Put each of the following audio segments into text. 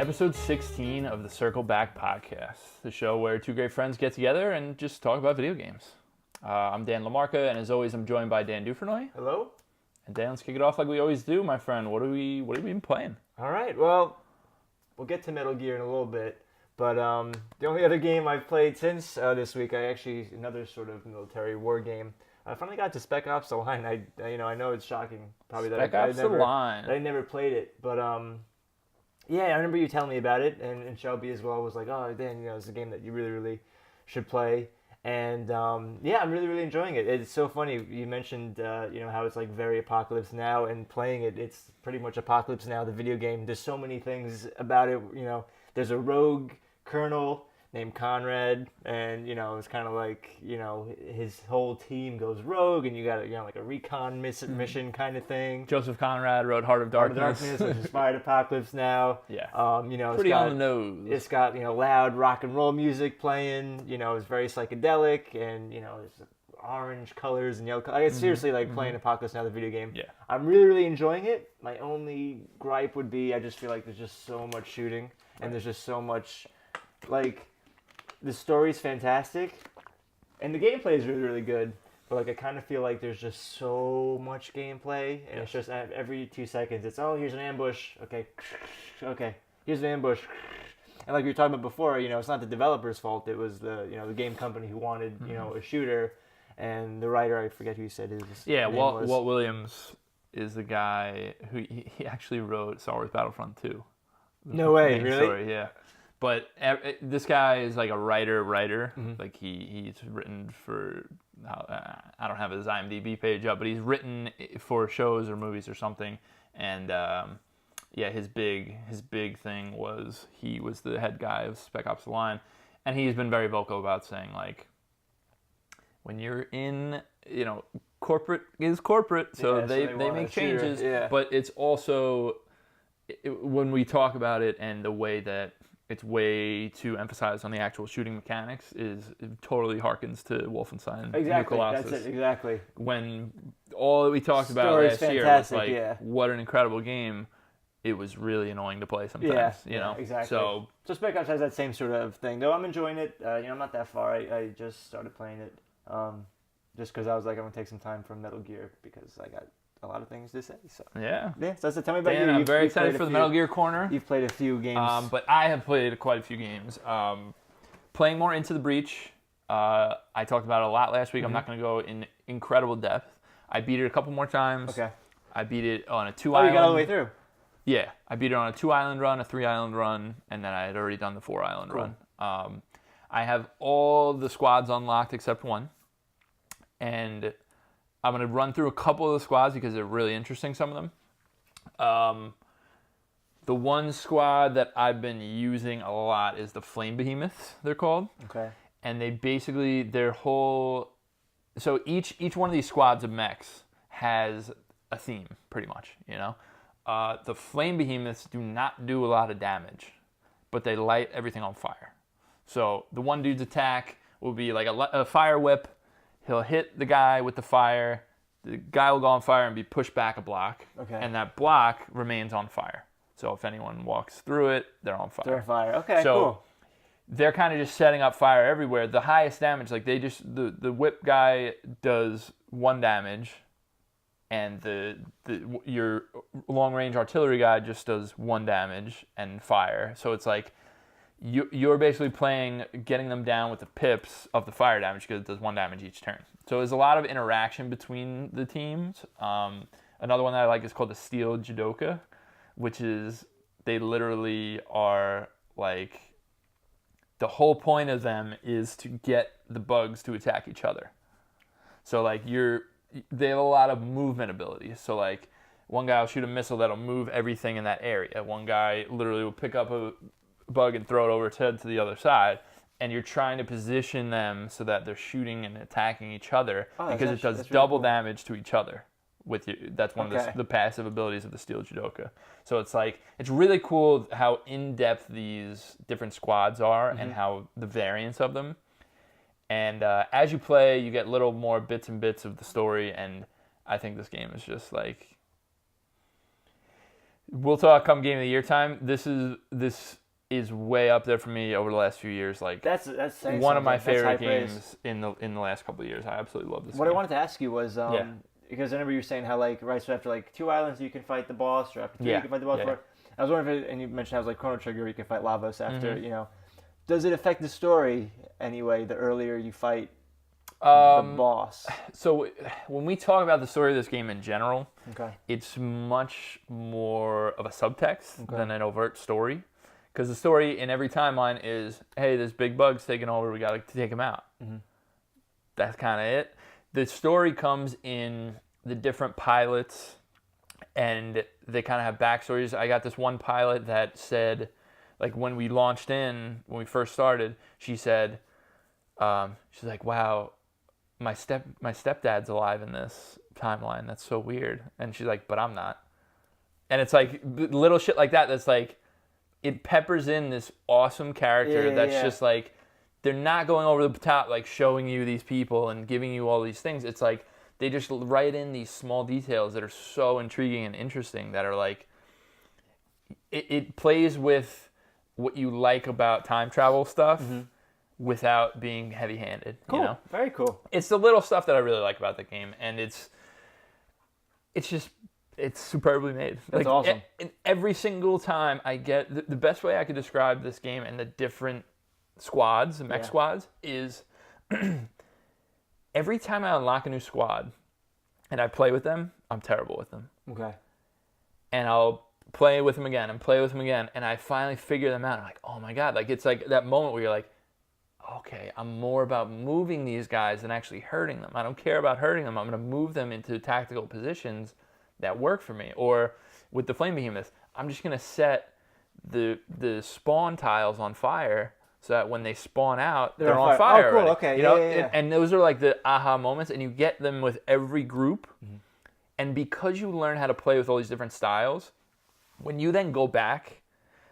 Episode 16 of the Circle Back Podcast, the show where two great friends get together and just talk about video games. I'm Dan LaMarca, and as always, I'm joined by Dan Dufrenoy. Hello. And Dan, let's kick it off like we always do, my friend. What have we been playing? All right. Well, we'll get to Metal Gear in a little bit, but the only other game I've played since this week, another sort of military war game. I finally got to Spec Ops: The Line. I know it's shocking, probably Spec Ops: The Line. I never played it, but yeah, I remember you telling me about it, and Shelby as well was like, "Oh, Dan, it's a game that you really, really should play." And yeah, I'm really, really enjoying it. It's so funny. You mentioned how it's like very Apocalypse Now, and playing it, it's pretty much Apocalypse Now, the video game. There's so many things about it. There's a rogue colonel named Conrad, and it's kind of like his whole team goes rogue, and you got like a recon mission kind of thing. Joseph Conrad wrote Heart of Darkness, which is inspired Apocalypse Now. Yeah, pretty on the nose. It's got loud rock and roll music playing. It's very psychedelic, and it's orange colors and yellow colors. It's seriously like playing Apocalypse Now, the video game. Yeah, I'm really, really enjoying it. My only gripe would be I just feel like there's just so much shooting, and there's just so much the story's fantastic, and the gameplay is really, really good, but I kind of feel like there's just so much gameplay, and It's just every 2 seconds, it's, here's an ambush, okay, here's an ambush, and like we were talking about before, it's not the developer's fault, it was the game company who wanted, a shooter, and the writer, I forget who you said his name was. Walt Williams is the guy who, he actually wrote Star Wars Battlefront 2. No way, really? Story, yeah. But this guy is like a writer. Like he's written for, I don't have his IMDb page up, but he's written for shows or movies or something. And his big thing was he was the head guy of Spec Ops: The Line, and he's been very vocal about saying like, when you're in, corporate is corporate, so they make changes. Yeah. But it's also when we talk about it and the way that it's way too emphasized on the actual shooting mechanics it totally harkens to Wolfenstein. Exactly, New Colossus. that's it, exactly. When all that we talked about last year was like, what an incredible game, it was really annoying to play sometimes, exactly. So Spec Ops has that same sort of thing, though I'm enjoying it. I'm not that far. I just started playing it just because I was like, I'm going to take some time from Metal Gear because I got a lot of things to say. So yeah. So tell me about Dan, you. I'm very excited for the Metal Gear Corner. You've played a few games. But I have played quite a few games. Playing more Into the Breach. I talked about it a lot last week. I'm not going to go in incredible depth. I beat it a couple more times. Okay. I beat it on a 2-island. You got all the way through? Yeah. I beat it on a 2-island run, a 3-island run, and then I had already done the 4-island run. I have all the squads unlocked except one. And I'm going to run through a couple of the squads because they're really interesting, some of them. The one squad that I've been using a lot is the Flame Behemoths, they're called. Okay. And they basically, so each one of these squads of mechs has a theme, pretty much, The Flame Behemoths do not do a lot of damage, but they light everything on fire. So the one dude's attack will be like a fire whip. He'll hit the guy with the fire. The guy will go on fire and be pushed back a block. Okay. And that block remains on fire. So if anyone walks through it, they're on fire. They're on fire. Okay, so cool. They're kind of just setting up fire everywhere. The highest damage, like the whip guy does 1 damage, and your long range artillery guy just does 1 damage and fire. So it's like you're basically getting them down with the pips of the fire damage because it does 1 damage each turn. So there's a lot of interaction between the teams. Another one that I like is called the Steel Judoka, which is they literally are like, the whole point of them is to get the bugs to attack each other. So like they have a lot of movement abilities. So like one guy will shoot a missile that'll move everything in that area. One guy literally will pick up a bug and throw it over its head to the other side, and you're trying to position them so that they're shooting and attacking each other because it does double damage to each other. That's one of the passive abilities of the Steel Judoka. So it's like, it's really cool how in-depth these different squads are and how the variance of them. And as you play, you get little more bits and bits of the story, and I think this game is just like, We'll talk come game of the year time. This is way up there for me over the last few years. Like That's saying one of my something. That's high favorite praise. games in the last couple of years. I absolutely love this. What game. I wanted to ask you was, Yeah. because I remember you were saying how like right, so after like 2 islands you can fight the boss, or after 3 you can fight the boss. Yeah. I was wondering, and you mentioned how it was like Chrono Trigger, you can fight Lavos after, you know. Does it affect the story anyway? The earlier you fight the boss. So when we talk about the story of this game in general, Okay. it's much more of a subtext than an overt story. Because the story in every timeline is, hey, this big bug's taking over, we got to take him out. That's kind of it. The story comes in the different pilots, and they kind of have backstories. I got this one pilot that said, like when we launched when we first started, she said, she's like, wow, my stepdad's alive in this timeline. That's so weird. And she's like, but I'm not. And it's like little shit like that. That's like, it peppers in this awesome character that's just like, they're not going over the top, like showing you these people and giving you all these things. It's like they just write in these small details that are so intriguing and interesting that are like, it plays with what you like about time travel stuff without being heavy-handed. Cool. You know? Very cool. It's the little stuff that I really like about the game, and it's superbly made. That's awesome. Every single time I get the best way I could describe this game and the different squads, the mech squads, is every time I unlock a new squad and I play with them, I'm terrible with them. Okay. And I'll play with them again and play with them again, and I finally figure them out. I'm like, oh my god! Like it's like that moment where you're like, okay, I'm more about moving these guys than actually hurting them. I don't care about hurting them. I'm going to move them into tactical positions that work for me. Or with the Flame Behemoth, I'm just going to set the spawn tiles on fire so that when they spawn out, they're on fire. Oh, cool. Already. Okay. You know? Yeah. And those are like the aha moments, and you get them with every group. And because you learn how to play with all these different styles, when you then go back,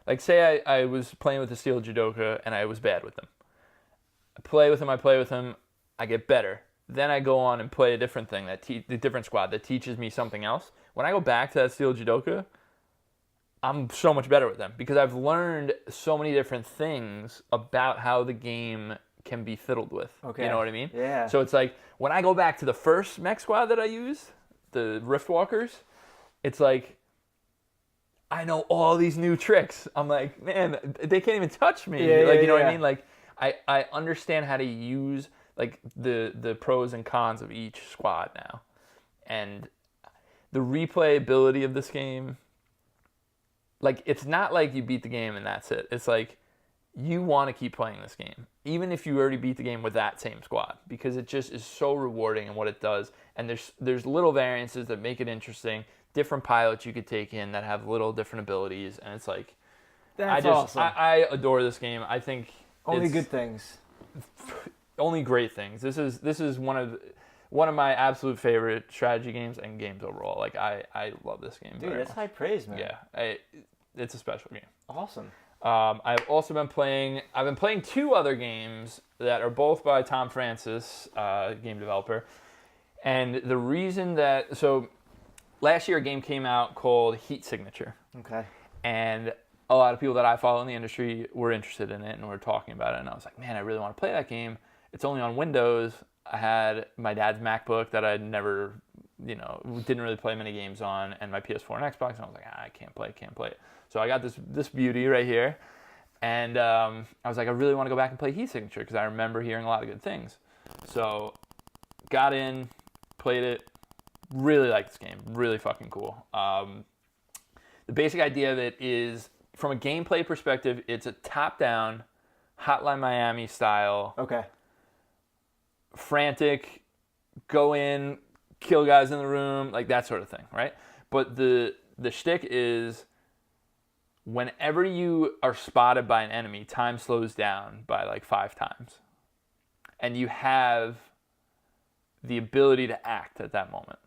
like say I was playing with the Steel Judoka and I was bad with them. I play with him, I get better. Then I go on and play a different thing, the different squad that teaches me something else. When I go back to that Steel Judoka, I'm so much better with them because I've learned so many different things about how the game can be fiddled with. Okay. You know what I mean? Yeah. So it's like, when I go back to the first mech squad that I used, the Riftwalkers, it's like, I know all these new tricks. I'm like, man, they can't even touch me. You know what I mean? Like, I understand how to use like the pros and cons of each squad now. And the replayability of this game, like it's not like you beat the game and that's it. It's like you want to keep playing this game, even if you already beat the game with that same squad, because it just is so rewarding in what it does. And there's little variances that make it interesting, different pilots you could take in that have little different abilities, and it's like, That's awesome. I adore this game. I think Only it's good things. only great things. This is one of my absolute favorite strategy games and games overall. Like I love this game. Dude, very that's much. high praise, man. Yeah, it's a special game. Awesome. I've also been playing. I've been playing two other games that are both by Tom Francis, game developer. And the reason that last year a game came out called Heat Signature. Okay. And a lot of people that I follow in the industry were interested in it and were talking about it. And I was like, man, I really want to play that game. It's only on Windows. I had my dad's MacBook that I'd never, didn't really play many games on, and my PS4 and Xbox. And I was like, I can't play it. So I got this beauty right here. And I was like, I really want to go back and play Heat Signature because I remember hearing a lot of good things. So got in, played it, really liked this game. Really fucking cool. The basic idea of it is, from a gameplay perspective, it's a top-down, Hotline Miami style. Okay. Frantic, go in, kill guys in the room, like that sort of thing, right? But the shtick is, whenever you are spotted by an enemy, time slows down by like 5 times. And you have the ability to act at that moment.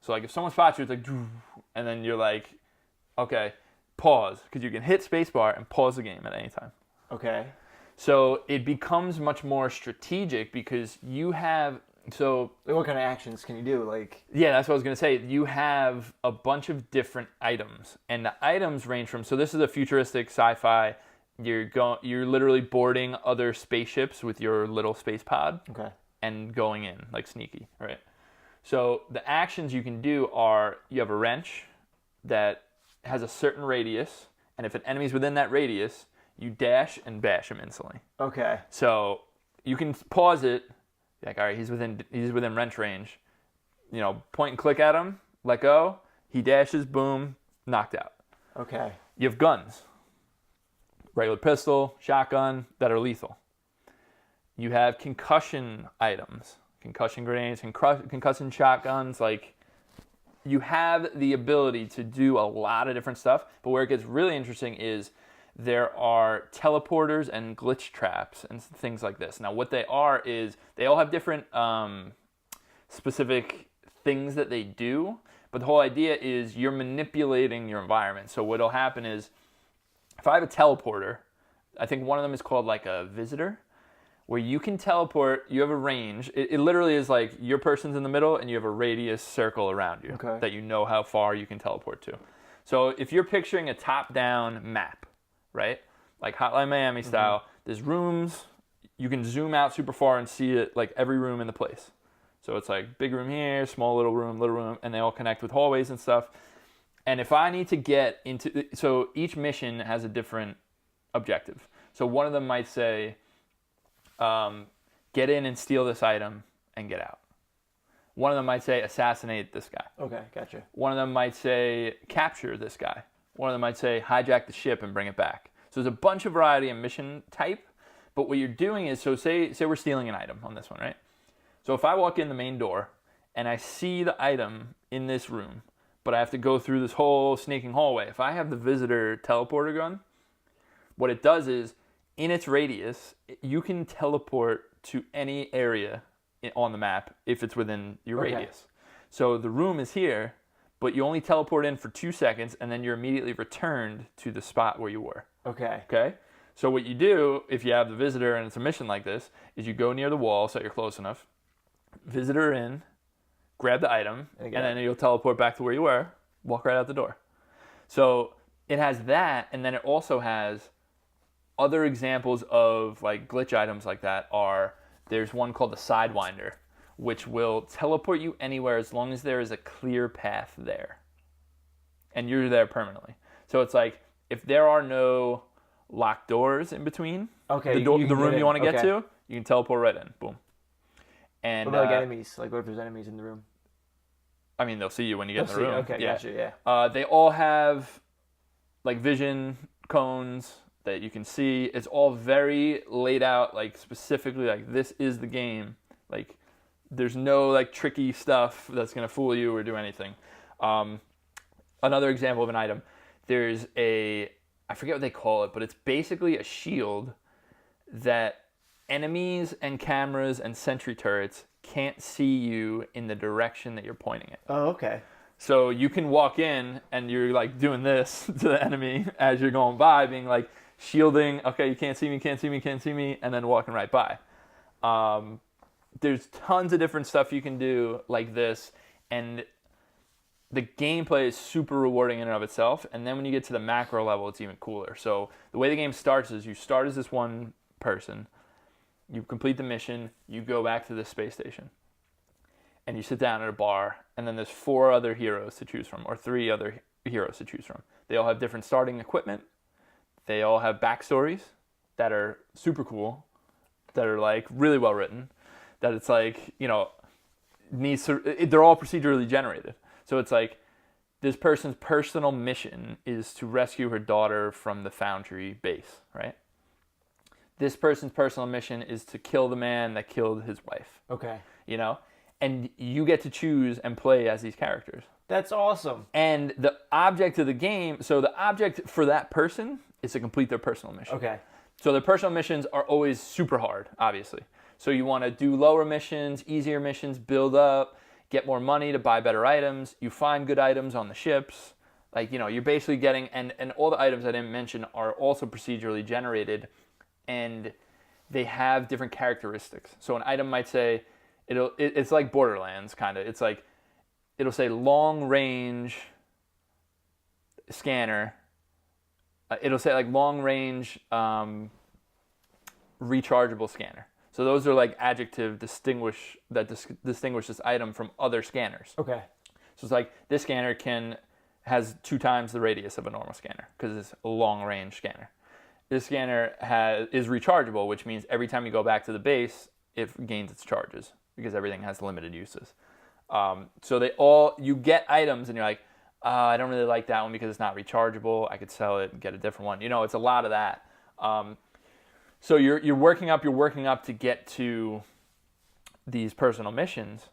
So like if someone spots you, it's like, and then you're like, okay, pause, because you can hit spacebar and pause the game at any time. Okay. So it becomes much more strategic because you have So Like, what kind of actions can you do? Like, yeah, that's what I was gonna say. You have a bunch of different items, and the items range from. So this is a futuristic sci-fi. You're literally boarding other spaceships with your little space pod okay, and going in like sneaky, right? So the actions you can do are you have a wrench that has a certain radius, and if an enemy's within that radius, you dash and bash him instantly. okay, So you can pause it, like, all right, he's within wrench range. Point and click at him, let go, he dashes, boom, knocked out. okay, You have guns, regular pistol, shotgun, that are lethal. You have concussion items, concussion grenades, concussion shotguns. Like, you have the ability to do a lot of different stuff, but where it gets really interesting is there are teleporters and glitch traps and things like this. Now, what they are is they all have different specific things that they do, but the whole idea is you're manipulating your environment. So what'll happen is if I have a teleporter, I think one of them is called like a visitor, where you can teleport, you have a range. It literally is like your person's in the middle and you have a radius circle around you that you know how far you can teleport to. So if you're picturing a top-down map, right? Like Hotline Miami style, there's rooms, you can zoom out super far and see it, like every room in the place. So it's like big room here, small little room, and they all connect with hallways and stuff. And if I need to get into, so each mission has a different objective. So one of them might say, get in and steal this item and get out. One of them might say, assassinate this guy. okay, gotcha. One of them might say, capture this guy. One of them might say, hijack the ship and bring it back. So there's a bunch of variety of mission type, but what you're doing is, so say we're stealing an item on this one, right? So if I walk in the main door and I see the item in this room, but I have to go through this whole sneaking hallway, if I have the visitor teleporter gun, what it does is, in its radius, you can teleport to any area on the map if it's within your radius. So the room is here, but you only teleport in for 2 seconds, and then you're immediately returned to the spot where you were. Okay? So what you do, if you have the visitor and it's a mission like this, is you go near the wall so you're close enough, visitor in, grab the item, and then you'll teleport back to where you were, walk right out the door. So it has that, and then it also has other examples of like glitch items like that are, there's one called the Sidewinder, which will teleport you anywhere as long as there is a clear path there. And you're there permanently. So it's like, if there are no locked doors in between the room you want to get to, you can teleport right in. Boom. And what about like enemies? Like, what if there's enemies in the room? I mean, they'll see you when you get in the room. Okay, yeah. Gotcha, yeah. They all have like vision cones that you can see. It's all very laid out, like specifically like this is the game. Like there's no like tricky stuff that's gonna fool you or do anything. Another example of an item, there's I forget what they call it, but it's basically a shield that enemies and cameras and sentry turrets can't see you in the direction that you're pointing it. Oh, okay. So you can walk in and you're like doing this to the enemy as you're going by, being like shielding, okay, you can't see me, and then walking right by. There's tons of different stuff you can do like this, and the gameplay is super rewarding in and of itself, and then when you get to the macro level, it's even cooler. So the way the game starts is you start as this one person, you complete the mission, you go back to the space station, and you sit down at a bar, and then there's 4 other heroes to choose from, or 3 other heroes to choose from. They all have different starting equipment. They all have backstories that are super cool, that are like really well written, that it's like, they're all procedurally generated. So it's like, this person's personal mission is to rescue her daughter from the Foundry base, right? This person's personal mission is to kill the man that killed his wife. Okay. And you get to choose and play as these characters. That's awesome. And the object of the game, so the object for that person is to complete their personal mission. Okay. So their personal missions are always super hard, obviously. So you want to do lower missions, easier missions, build up, get more money to buy better items. You find good items on the ships. Like, you're basically getting, and all the items I didn't mention are also procedurally generated, and they have different characteristics. So an item might say, It's like Borderlands kind of. It's like it'll say long range scanner. It'll say like long range rechargeable scanner. So those are like adjective distinguish this item from other scanners. Okay. So it's like this scanner has 2 times the radius of a normal scanner because it's a long range scanner. This scanner is rechargeable, which means every time you go back to the base, it gains its charges because everything has limited uses. So you get items and you're like, I don't really like that one because it's not rechargeable. I could sell it and get a different one. It's a lot of that. So you're working up to get to these personal missions,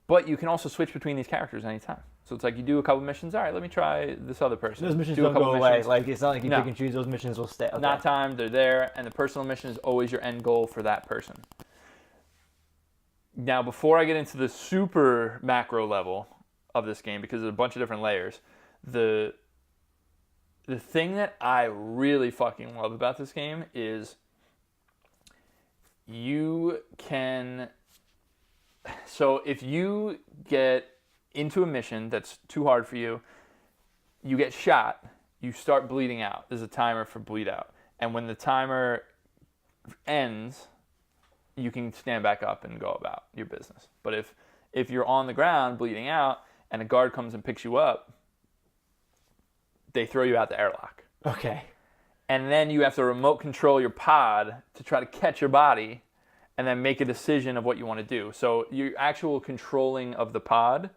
but you can also switch between these characters anytime. So it's like you do a couple missions. All right, let me try this other person. Those missions don't go away. Like it's not like you pick and choose. Those missions will stay. Okay. Not timed. They're there, and the personal mission is always your end goal for that person. Now, before I get into the super macro level of this game, because there's a bunch of different layers, the thing that I really fucking love about this game is you can. So if you get into a mission that's too hard for you, you get shot, you start bleeding out. There's a timer for bleed out. And when the timer ends, you can stand back up and go about your business. But if you're on the ground bleeding out and a guard comes and picks you up, they throw you out the airlock. Okay. And then you have to remote control your pod to try to catch your body and then make a decision of what you want to do. So your actual controlling of the pod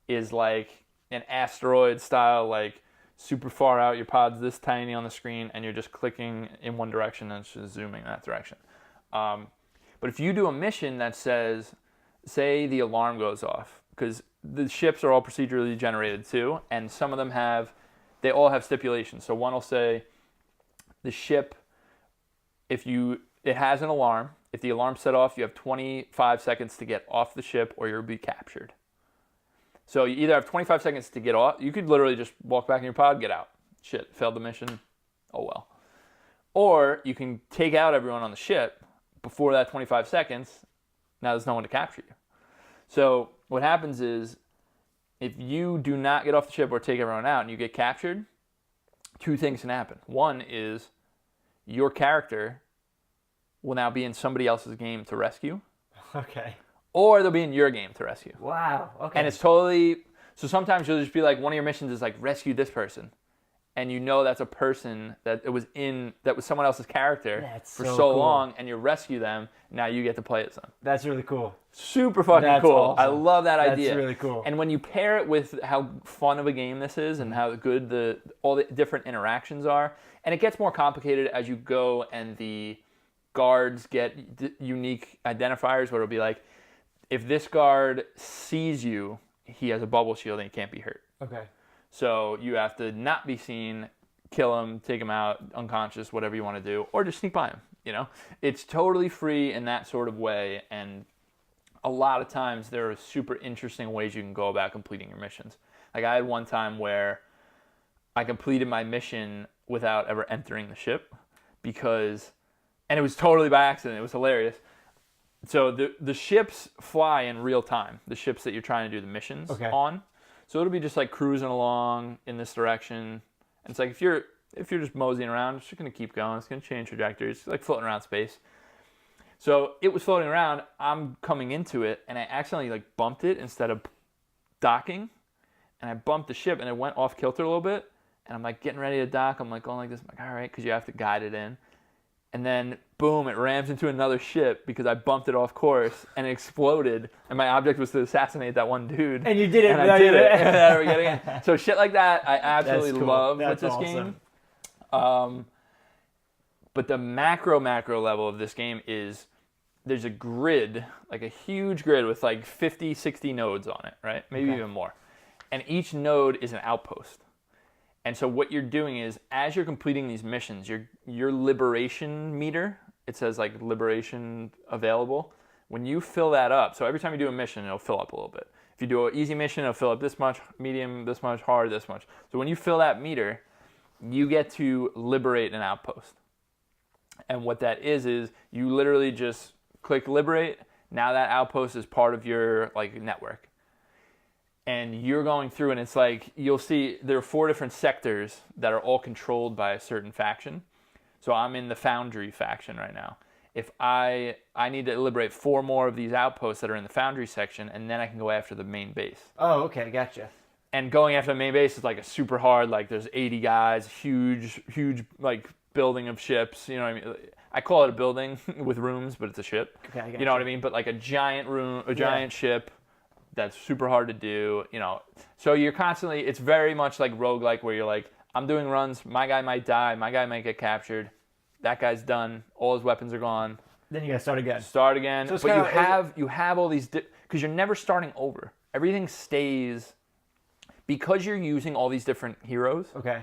is like an asteroid style, like super far out. Your pod's this tiny on the screen, and you're just clicking in one direction and it's just zooming that direction. But if you do a mission that says, say the alarm goes off, because the ships are all procedurally generated too, and some of them they all have stipulations. So one will say, the ship, it has an alarm. If the alarm's set off, you have 25 seconds to get off the ship or you'll be captured. So you either have 25 seconds to get off. You could literally just walk back in your pod, get out. Shit, failed the mission. Oh well. Or you can take out everyone on the ship before that 25 seconds. Now there's no one to capture you. So what happens is, if you do not get off the ship or take everyone out and you get captured, 2 things can happen. One is your character will now be in somebody else's game to rescue. Okay. Or they'll be in your game to rescue. Wow. Okay. And it's totally... So sometimes you'll just be like, one of your missions is like, rescue this person. And that's a person that was someone else's character for so cool. long, and you rescue them, now you get to play as them. That's really cool. Super fucking cool. Awesome. I love that idea. That's really cool. And when you pair it with how fun of a game this is and how good all the different interactions are, and it gets more complicated as you go, and the guards get unique identifiers where it'll be like, if this guard sees you, he has a bubble shield and he can't be hurt. Okay. So you have to not be seen, kill him, take him out, unconscious, whatever you want to do, or just sneak by him. It's totally free in that sort of way, and a lot of times there are super interesting ways you can go about completing your missions. Like I had one time where I completed my mission without ever entering the ship and it was totally by accident. It was hilarious. So the ships fly in real time, the ships that you're trying to do the missions on. So it'll be just like cruising along in this direction. And it's like if you're just moseying around, it's just going to keep going. It's going to change trajectory. It's like floating around space. So it was floating around. I'm coming into it, and I accidentally like bumped it instead of docking. And I bumped the ship, and it went off kilter a little bit. And I'm like getting ready to dock. I'm like going like this. I'm like, all right, because you have to guide it in. And then, boom, it rams into another ship because I bumped it off course, and it exploded. And my object was to assassinate that one dude. And you did it. And I did it. And we're getting in. So shit like that, I absolutely love with this game. But the macro level of this game is there's a grid, like a huge grid with like 50, 60 nodes on it, right? Maybe even more. And each node is an outpost. And so what you're doing is, as you're completing these missions, your liberation meter, it says like liberation available. When you fill that up, so every time you do a mission, it'll fill up a little bit. If you do an easy mission, it'll fill up this much, medium this much, hard this much. So when you fill that meter, you get to liberate an outpost. And what that is you literally just click liberate. Now that outpost is part of your like network. And you're going through, and it's like you'll see there are 4 different sectors that are all controlled by a certain faction. So I'm in the Foundry faction right now. If I need to liberate 4 more of these outposts that are in the Foundry section, and then I can go after the main base. Oh, okay, gotcha. And going after the main base is like a super hard, like there's 80 guys, huge like building of ships. You know what I mean? I call it a building with rooms, but it's a ship. Okay, I gotcha. You know what I mean? But like a giant room, a giant ship. That's super hard to do, you know. So you're constantly, it's very much like roguelike where you're like, I'm doing runs, my guy might die, my guy might get captured, that guy's done, all his weapons are gone. Then you gotta start again. Start again. So but you have all these, because you're never starting over. Everything stays, because you're using all these different heroes. Okay.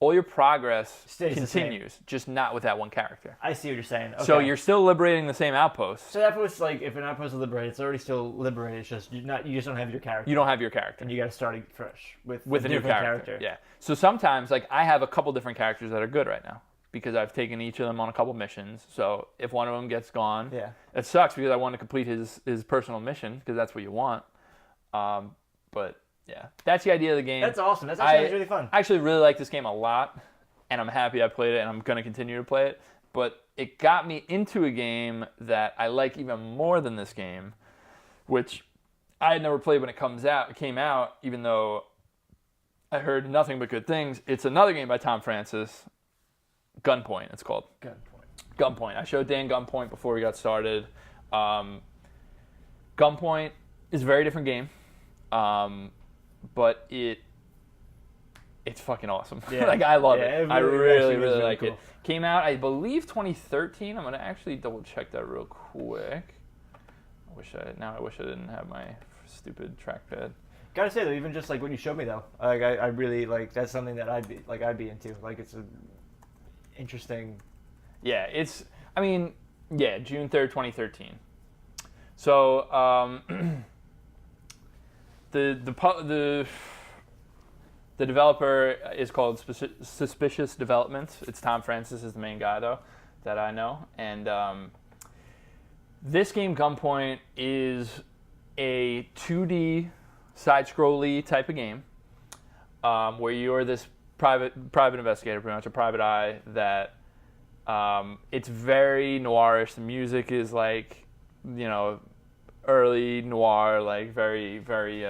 All your progress Stays continues, just not with that one character. I see what you're saying. Okay. So you're still liberating the same outpost. So that was like, if an outpost is liberated, it's already still liberated. It's just you just don't have your character. You don't have your character. And you got to start fresh with a new character. Yeah. So sometimes, like, I have a couple different characters that are good right now because I've taken each of them on a couple missions. So if one of them gets gone, it sucks because I want to complete his personal mission because that's what you want. But yeah, that's the idea of the game. That's awesome. That's actually really fun. I actually really like this game a lot, and I'm happy I played it, and I'm going to continue to play it. But it got me into a game that I like even more than this game, which I had never played when it came out, even though I heard nothing but good things. It's another game by Tom Francis, Gunpoint, it's called. Gunpoint. I showed Dan Gunpoint before we got started. Gunpoint is a very different game. But it's fucking awesome. Yeah. Like, I love it. I really like cool. It. Came out, I believe, 2013. I'm going to actually double check that real quick. I wish I didn't have my stupid trackpad. Gotta say though, even just like what you showed me though, like I really like, that's something that I'd be into. Like, it's a interesting. Yeah, June 3rd, 2013. So, The developer is called Suspicious Developments. It's Tom Francis is the main guy, though, that I know. And this game, Gunpoint, is a 2D side-scrolly type of game where you're this private investigator, pretty much a private eye, that it's very noirish. The music is like, you know, early noir, like very, very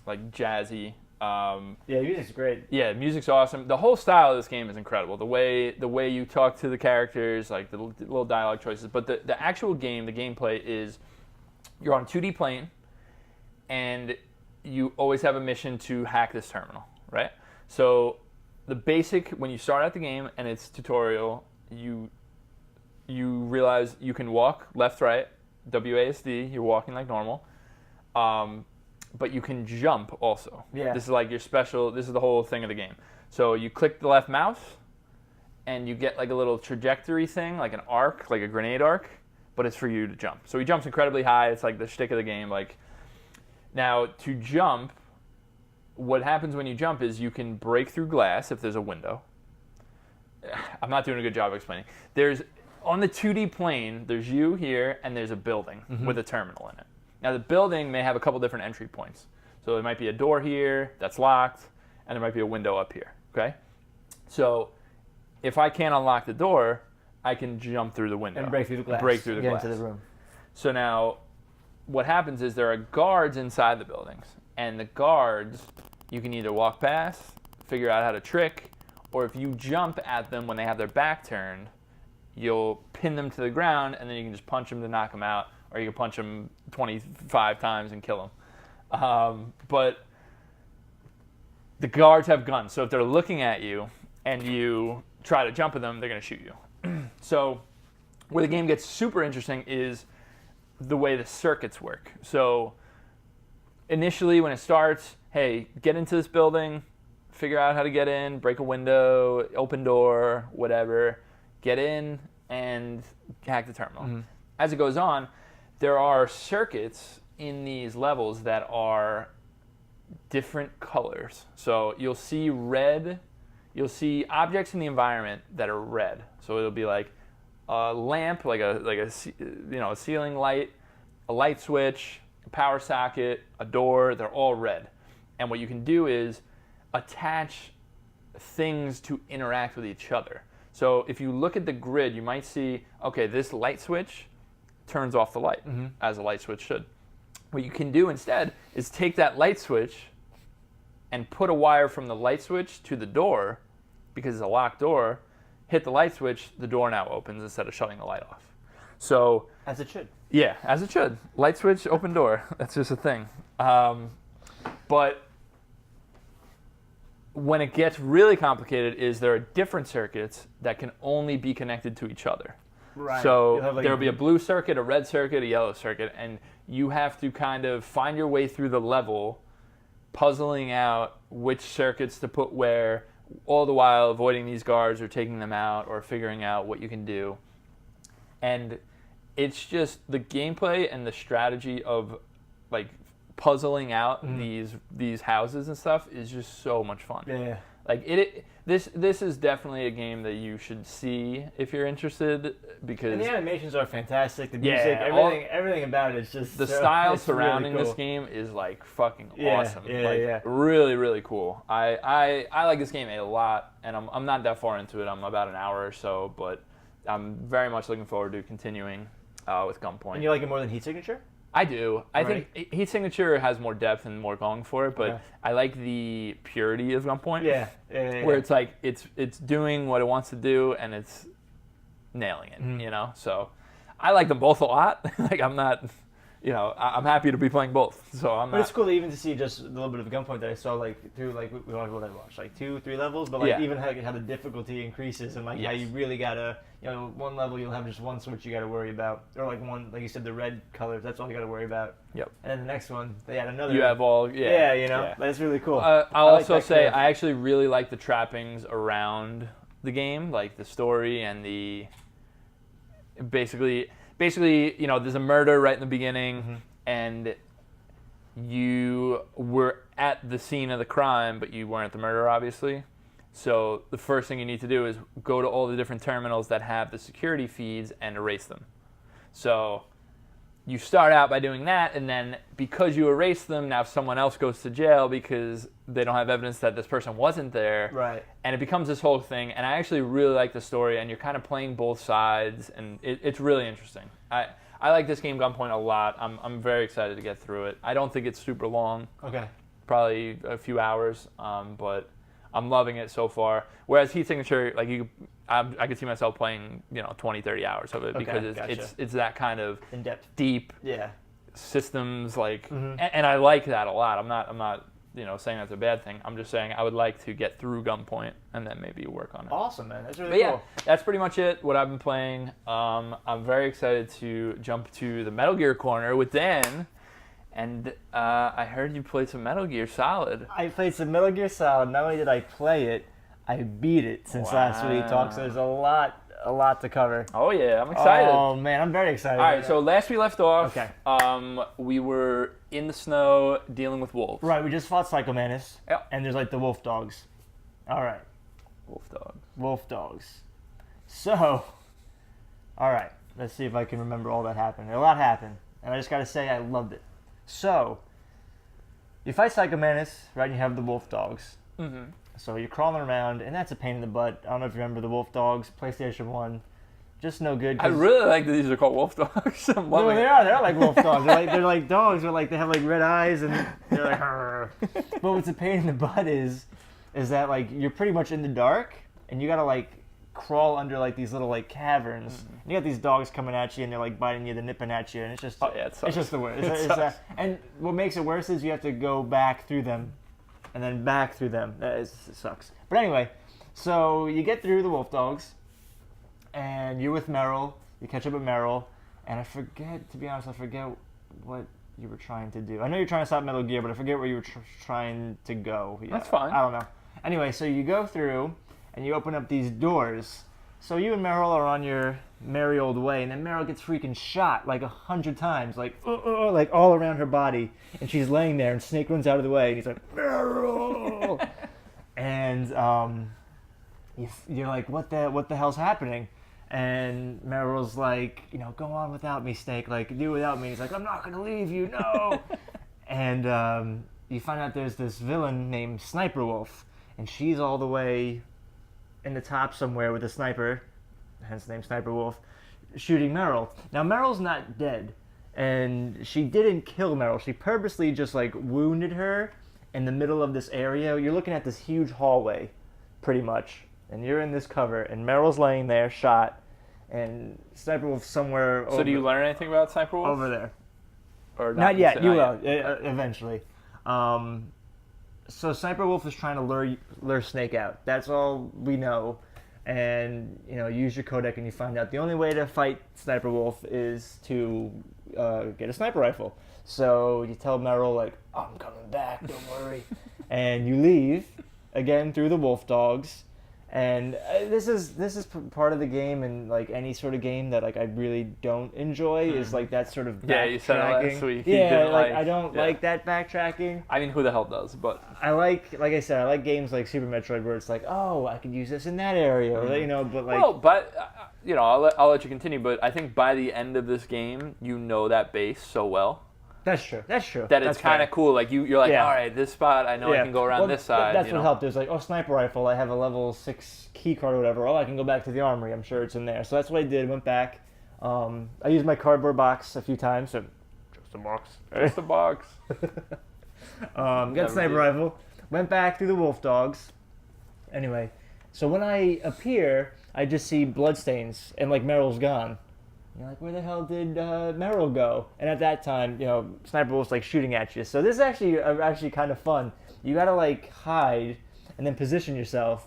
like jazzy. Yeah, music's great. Yeah, music's awesome. The whole style of this game is incredible. The way you talk to the characters, like the little dialogue choices. But the actual game, the gameplay is you're on a 2D plane, and you always have a mission to hack this terminal, right? So the basic, when you start out the game and it's tutorial, you realize you can walk left, right, WASD, you're walking like normal. But you can jump also. Yeah. This is like your special, this is the whole thing of the game. So you click the left mouse, and you get like a little trajectory thing, like an arc, like a grenade arc, but it's for you to jump. So he jumps incredibly high. It's like the shtick of the game. Like, now, to jump, what happens when you jump is you can break through glass if there's a window. I'm not doing a good job explaining. On the 2D plane, there's you here, and there's a building with a terminal in it. Now, the building may have a couple different entry points. So there might be a door here that's locked, and there might be a window up here, okay? So if I can't unlock the door, I can jump through the window. And break through the glass. Break through the glass. Get into the room. So now, what happens is there are guards inside the buildings. And the guards, you can either walk past, figure out how to trick, or if you jump at them when they have their back turned, you'll pin them to the ground, and then you can just punch them to knock them out, or you can punch them 25 times and kill them. But the guards have guns, so if they're looking at you and you try to jump at them, they're going to shoot you. So where the game gets super interesting is the way the circuits work. So initially when it starts, hey, get into this building, figure out how to get in, break a window, open door, whatever, get in and hack the terminal. Mm-hmm. As it goes on, there are circuits in these levels that are different colors. So you'll see red, you'll see objects in the environment that are red. So it'll be like a lamp, like a ceiling light, a light switch, a power socket, a door. They're all red. And what you can do is attach things to interact with each other. So if you look at the grid, you might see, okay, this light switch turns off the light, as a light switch should. What you can do instead is take that light switch and put a wire from the light switch to the door, because it's a locked door, hit the light switch, the door now opens instead of shutting the light off. So As it should. yeah, as it should. Light switch, open door. That's just a thing. But when it gets really complicated is there are different circuits that can only be connected to each other. Right. So Like, there'll be a blue circuit, a red circuit, a yellow circuit, and you have to kind of find your way through the level, puzzling out which circuits to put where, all the while avoiding these guards or taking them out or figuring out what you can do. And it's just the gameplay and the strategy of like puzzling out these houses and stuff is just so much fun. Yeah. Like this is definitely a game that you should see if you're interested, because And the animations are fantastic. The music, Yeah, everything about it is just the so, style it's surrounding really cool. this game is like fucking Yeah, awesome. yeah, like, yeah. Really, really cool. I like this game a lot, and I'm not that far into it. I'm about an hour or so, but I'm very much looking forward to continuing with Gunpoint. And you like it more than Heat Signature? I do. I Right. think Heat Signature has more depth and more going for it, but Okay. I like the purity of Gunpoint. Yeah. Where it's like it's doing what it wants to do and it's nailing it, Mm-hmm. you know. So I like them both a lot. Like I'm not, you know, I'm happy to be playing both. So I'm But not. it's cool even to see just a little bit of Gunpoint that I saw like through like we want to watch like 2-3 levels, but like Yeah. even how the difficulty increases and like how Yes. you really gotta, you know, one level you'll have just one switch you gotta worry about, or like one, like you said, the red colors, that's all you gotta worry about. Yep. And then the next one they add another. You have all. Yeah. Yeah, you know, yeah. that's really cool. I'll I like also that say curve. I actually really like the trappings around the game, like the story and the basically, you know, there's a murder right in the beginning, and you were at the scene of the crime, but you weren't the murderer, obviously. So the first thing you need to do is go to all the different terminals that have the security feeds and erase them. So you start out by doing that, and then because you erase them, now someone else goes to jail because they don't have evidence that this person wasn't there. Right. And it becomes this whole thing, and I actually really like the story, and you're kind of playing both sides, and it's really interesting. I like this game Gunpoint a lot. I'm very excited to get through it. I don't think it's super long, Okay. probably a few hours, but I'm loving it so far. Whereas Heat Signature, like I could see myself playing, you know, 20, 30 hours of it, Okay, because gotcha. it's that kind of In depth. deep Yeah. systems, like, and I like that a lot. I'm not you know, saying that's a bad thing. I'm just saying I would like to get through Gunpoint and then maybe work on it. Awesome, man. That's really But yeah, cool. that's pretty much it, what I've been playing. I'm very excited to jump to the Metal Gear corner with Dan. And I heard you played some Metal Gear Solid. I played some Metal Gear Solid. Not only did I play it, I beat it since last we talked. So there's a lot to cover. Oh yeah, I'm excited. Oh man, I'm very excited. All right, so last we left off, Okay. We were in the snow dealing with wolves. Right, we just fought Psycho Mantis. Yep. And there's like the wolf dogs. All right, Wolf dogs. wolf dogs. So, all right, let's see if I can remember all that happened. A lot happened, and I just gotta say I loved it. So, you fight Psycho Mantis, right? And you have the wolf dogs. Mm-hmm. So you're crawling around, and that's a pain in the butt. I don't know if you remember the wolf dogs, PlayStation 1. Just no good. I really like that these are called wolf dogs. I'm No, loving they it. are. They're like wolf dogs. They're like dogs. They're like, they have like red eyes, and they're like. "Arr." But what's a pain in the butt is that like you're pretty much in the dark, and you gotta like crawl under like these little like caverns. And you got these dogs coming at you, and they're like biting you, they're nipping at you, and it's just Oh, yeah, it sucks. it's just the worst. It sucks. And what makes it worse is you have to go back through them, and then back through them. It sucks. But anyway, so you get through the wolf dogs, and you're with Meryl. You catch up with Meryl, and I forget, to be honest, I forget what you were trying to do. I know you're trying to stop Metal Gear, but I forget where you were trying to go. Yeah, That's fine. I don't know. Anyway, so you go through, and you open up these doors. So you and Meryl are on your merry old way, and then Meryl gets freaking shot like 100 times, like all around her body, and she's laying there, and Snake runs out of the way, and he's like, Meryl! And you're like, what the hell's happening? And Meryl's like, go on without me, Snake. Like, do without me. He's like, I'm not gonna leave you, no. And you find out there's this villain named Sniper Wolf, and she's all the way in the top somewhere with a sniper, hence the name Sniper Wolf, shooting Meryl. Now Meryl's not dead, and she didn't kill Meryl. She purposely just like wounded her in the middle of this area. You're looking at this huge hallway, pretty much. And you're in this cover, and Meryl's laying there, shot, and Sniper Wolf's somewhere So do you learn anything about Sniper Wolf? over there. Or Not yet. You will, yet. eventually. So Sniper Wolf is trying to lure Snake out. That's all we know. And, use your codec, and you find out the only way to fight Sniper Wolf is to get a sniper rifle. So you tell Meryl, like, I'm coming back, don't worry. And you leave, again, through the wolf dogs. And this is part of the game, and like any sort of game that like I really don't enjoy is like that sort of backtracking. Yeah, you said it last week. Yeah, like I don't like that backtracking. I mean, who the hell does? But I like I said, I like games like Super Metroid where it's like, oh, I could use this in that area, or but like. Well, but I'll let you continue. But I think by the end of this game, you know that base so well. That's true. That it's kind of cool. Like you're like, all right, this spot, I know I can go around this side. That's what helped. There's like, sniper rifle. I have a level 6 key card or whatever. Oh, I can go back to the armory. I'm sure it's in there. So that's what I did. Went back. I used my cardboard box a few times. So just a box. Just a box. Got sniper rifle. Went back through the wolf dogs. Anyway, so when I appear, I just see bloodstains and like Meryl's gone. You're like, where the hell did Meryl go? And at that time, Sniper Wolf's like shooting at you. So this is actually kind of fun. You gotta like hide and then position yourself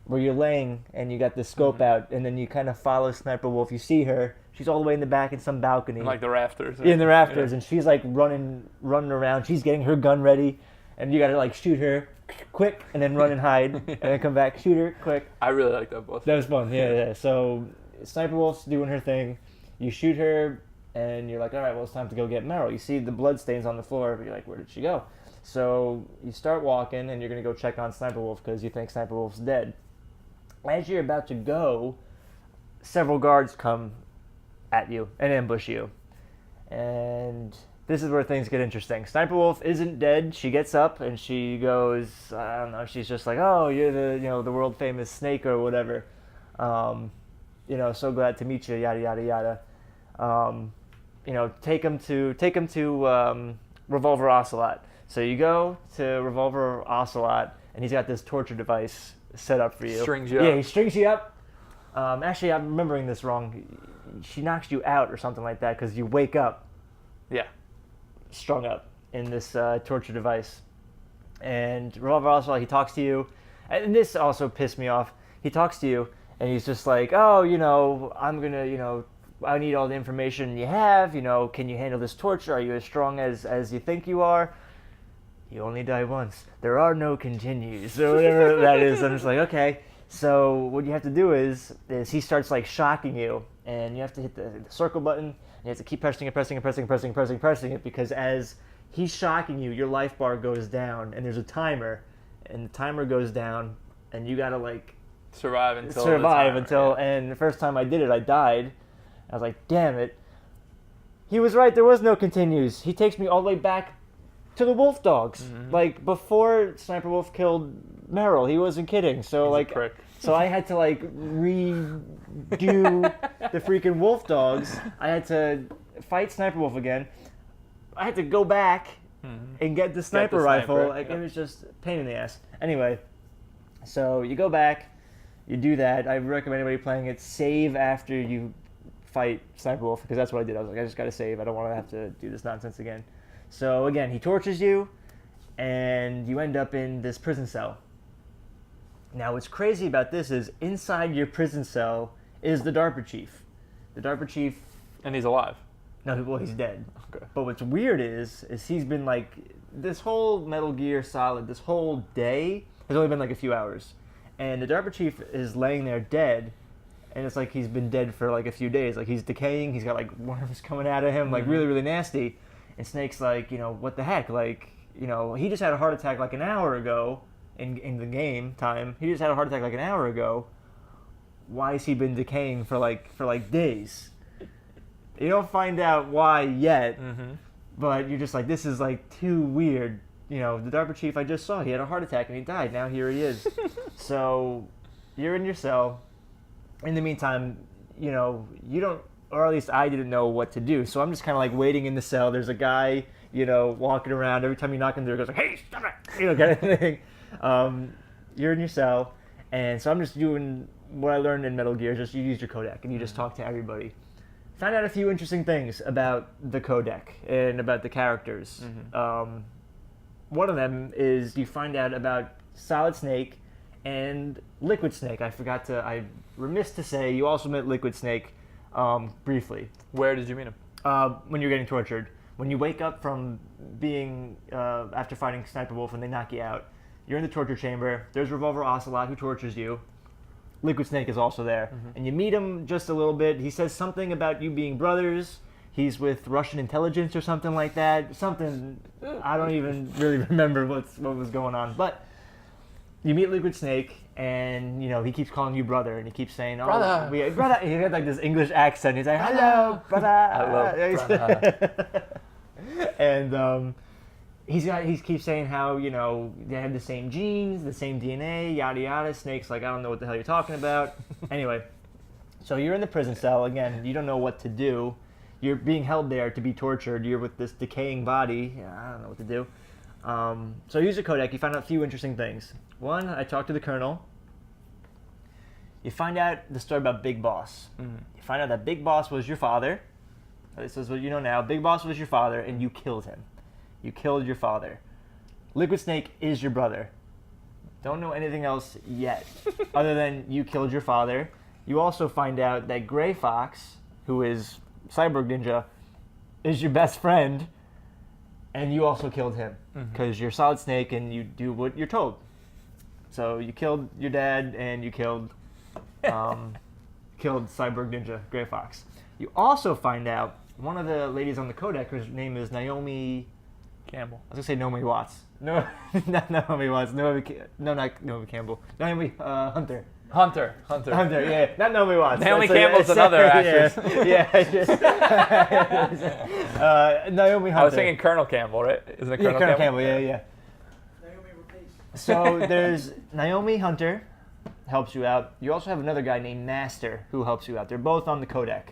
where you're laying, and you got the scope out, and then you kind of follow Sniper Wolf. You see her. She's all the way in the back in some balcony. In like the rafters. In the rafters, and she's like running around. She's getting her gun ready, and you gotta like shoot her quick, and then run and hide, and then come back, shoot her quick. I really like that boss. That was fun. Yeah. So Sniper Wolf's doing her thing. You shoot her, and you're like, all right, well, it's time to go get Meryl. You see the blood stains on the floor, but you're like, where did she go? So you start walking, and you're going to go check on Sniper Wolf because you think Sniper Wolf's dead. As you're about to go, several guards come at you and ambush you. And this is where things get interesting. Sniper Wolf isn't dead. She gets up, and she goes, I don't know, she's just like, oh, you're the world-famous Snake or whatever. So glad to meet you, yada, yada, yada. Take him to Revolver Ocelot. So you go to Revolver Ocelot, and he's got this torture device set up for you. Strings you up. Yeah, he strings you up. Actually, I'm remembering this wrong. She knocks you out or something like that because you wake up. Yeah. Strung up in this torture device. And Revolver Ocelot, he talks to you. And this also pissed me off. He talks to you, and he's just like, oh, I'm going to, I need all the information you have. Can you handle this torture? Are you as strong as you think you are? You only die once. There are no continues, or whatever that is. I'm just like, okay. So what you have to do is he starts like shocking you, and you have to hit the circle button. And you have to keep pressing it because as he's shocking you, your life bar goes down, and there's a timer, and the timer goes down, and you gotta like survive until. Yeah. And the first time I did it, I died. I was like, damn it. He was right. There was no continues. He takes me all the way back to the wolf dogs. Mm-hmm. Like before Sniper Wolf killed Meryl, he wasn't kidding. So He's like, a prick. So I had to like redo the freaking wolf dogs. I had to fight Sniper Wolf again. I had to go back and get the sniper rifle. Like it was just a pain in the ass. Anyway, so you go back, you do that. I recommend anybody playing it save after you fight Sniper Wolf because that's what I did. I was like, I just gotta save. I don't want to have to do this nonsense again. So again, he tortures you, and you end up in this prison cell. Now, what's crazy about this is inside your prison cell is the DARPA chief. The DARPA chief... And he's alive. No, well, he's dead. Okay. But what's weird is he's been like... This whole Metal Gear Solid, this whole day, has only been like a few hours. And the DARPA chief is laying there dead, and it's like he's been dead for like a few days. Like he's decaying, he's got like worms coming out of him, like really, really nasty. And Snake's like, what the heck? Like, he just had a heart attack like an hour ago in the game time. He just had a heart attack like an hour ago. why has he been decaying for days? You don't find out why yet, but you're just like, this is like too weird. You know, the DARPA chief I just saw, he had a heart attack and he died. Now here he is. So you're in your cell. In the meantime, you know, you don't, or at least I didn't know what to do. So I'm just kind of like waiting in the cell. There's a guy, you know, walking around. Every time you knock on the door, it goes like, hey, stop it, you know, kind of thing. You're in your cell. And so I'm just doing what I learned in Metal Gear. Just you use your codec and you just talk to everybody. Found out a few interesting things about the codec and about the characters. One of them is you find out about Solid Snake and Liquid Snake. I'm remiss to say you also met Liquid Snake briefly. Where did you meet him? When you're getting tortured. When you wake up from being, after fighting Sniper Wolf and they knock you out, you're in the torture chamber. There's Revolver Ocelot who tortures you. Liquid Snake is also there. And you meet him just a little bit. He says something about you being brothers. He's with Russian intelligence or something like that. Something, I don't even really remember what was going on. But you meet Liquid Snake, and, you know, he keeps calling you brother, and he keeps saying, oh, brother. Brother. He had like this English accent. He's like, hello, brother. I love brother. And he keeps saying how, you know, they have the same genes, the same DNA, yada yada. Snake's like, I don't know what the hell you're talking about. Anyway, so you're in the prison cell. Again, you don't know what to do. You're being held there to be tortured. You're with this decaying body. I don't know what to do. So use your codec. You find out a few interesting things. One, I talked to the colonel. You find out the story about Big Boss. You find out that Big Boss was your father. This is what you know now. Big Boss was your father, and you killed him. You killed your father. Liquid Snake is your brother. Don't know anything else yet, other than you killed your father. You also find out that Gray Fox, who is Cyborg Ninja, is your best friend, and you also killed him because you're Solid Snake and you do what you're told. So you killed your dad and you killed Cyborg Ninja, Gray Fox. You also find out one of the ladies on the codec, her name is Naomi Campbell. I was gonna say Naomi Watts. No, not Naomi Watts. Not Naomi Campbell. Naomi Hunter. Hunter, yeah, not Naomi Watts. Naomi Campbell's another actress. Naomi Hunter. I was thinking Colonel Campbell, right? Isn't it Colonel Campbell? Yeah. Naomi replaced. So there's Naomi Hunter helps you out. You also have another guy named Master who helps you out. They're both on the codec,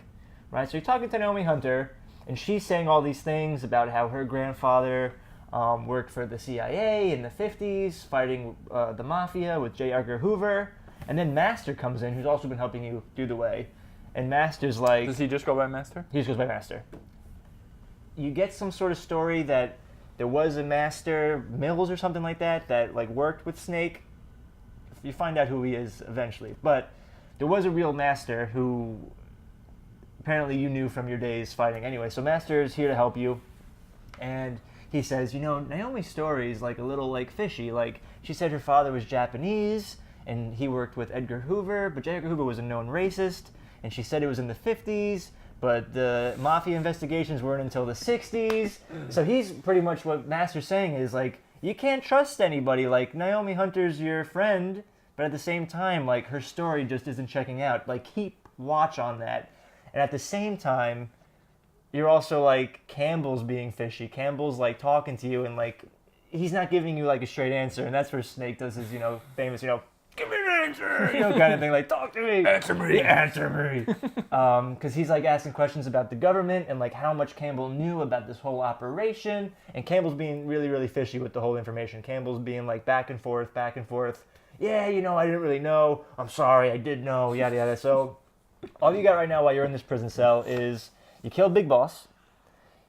right? So you're talking to Naomi Hunter, and she's saying all these things about how her grandfather worked for the CIA in the 50s, fighting the mafia with J. Edgar Hoover. And then Master comes in, who's also been helping you do the way. And Master's like... Does he just go by Master? He just goes by Master. You get some sort of story that there was a Master Mills or something like that like worked with Snake. You find out who he is eventually. But there was a real Master who apparently you knew from your days fighting. Anyway, so Master is here to help you. And he says, you know, Naomi's story is like a little like fishy. Like, she said her father was Japanese, and he worked with Edgar Hoover, but J. Edgar Hoover was a known racist, and she said it was in the 50s, but the mafia investigations weren't until the 60s. So he's pretty much what Master's saying is, like, you can't trust anybody. Like, Naomi Hunter's your friend, but at the same time, like, her story just isn't checking out. Like, keep watch on that. And at the same time, you're also, like, Campbell's being fishy. Campbell's, like, talking to you, and, like, he's not giving you, like, a straight answer, and that's where Snake does his, you know, famous, you know, give me an answer, you know, kind of thing, like, talk to me. Answer me. Yeah, answer me. Because he's, like, asking questions about the government and, like, how much Campbell knew about this whole operation. And Campbell's being really, really fishy with the whole information. Campbell's being, like, back and forth. Yeah, you know, I didn't really know. I'm sorry, I did know, yada, yada. So all you got right now while you're in this prison cell is you killed Big Boss.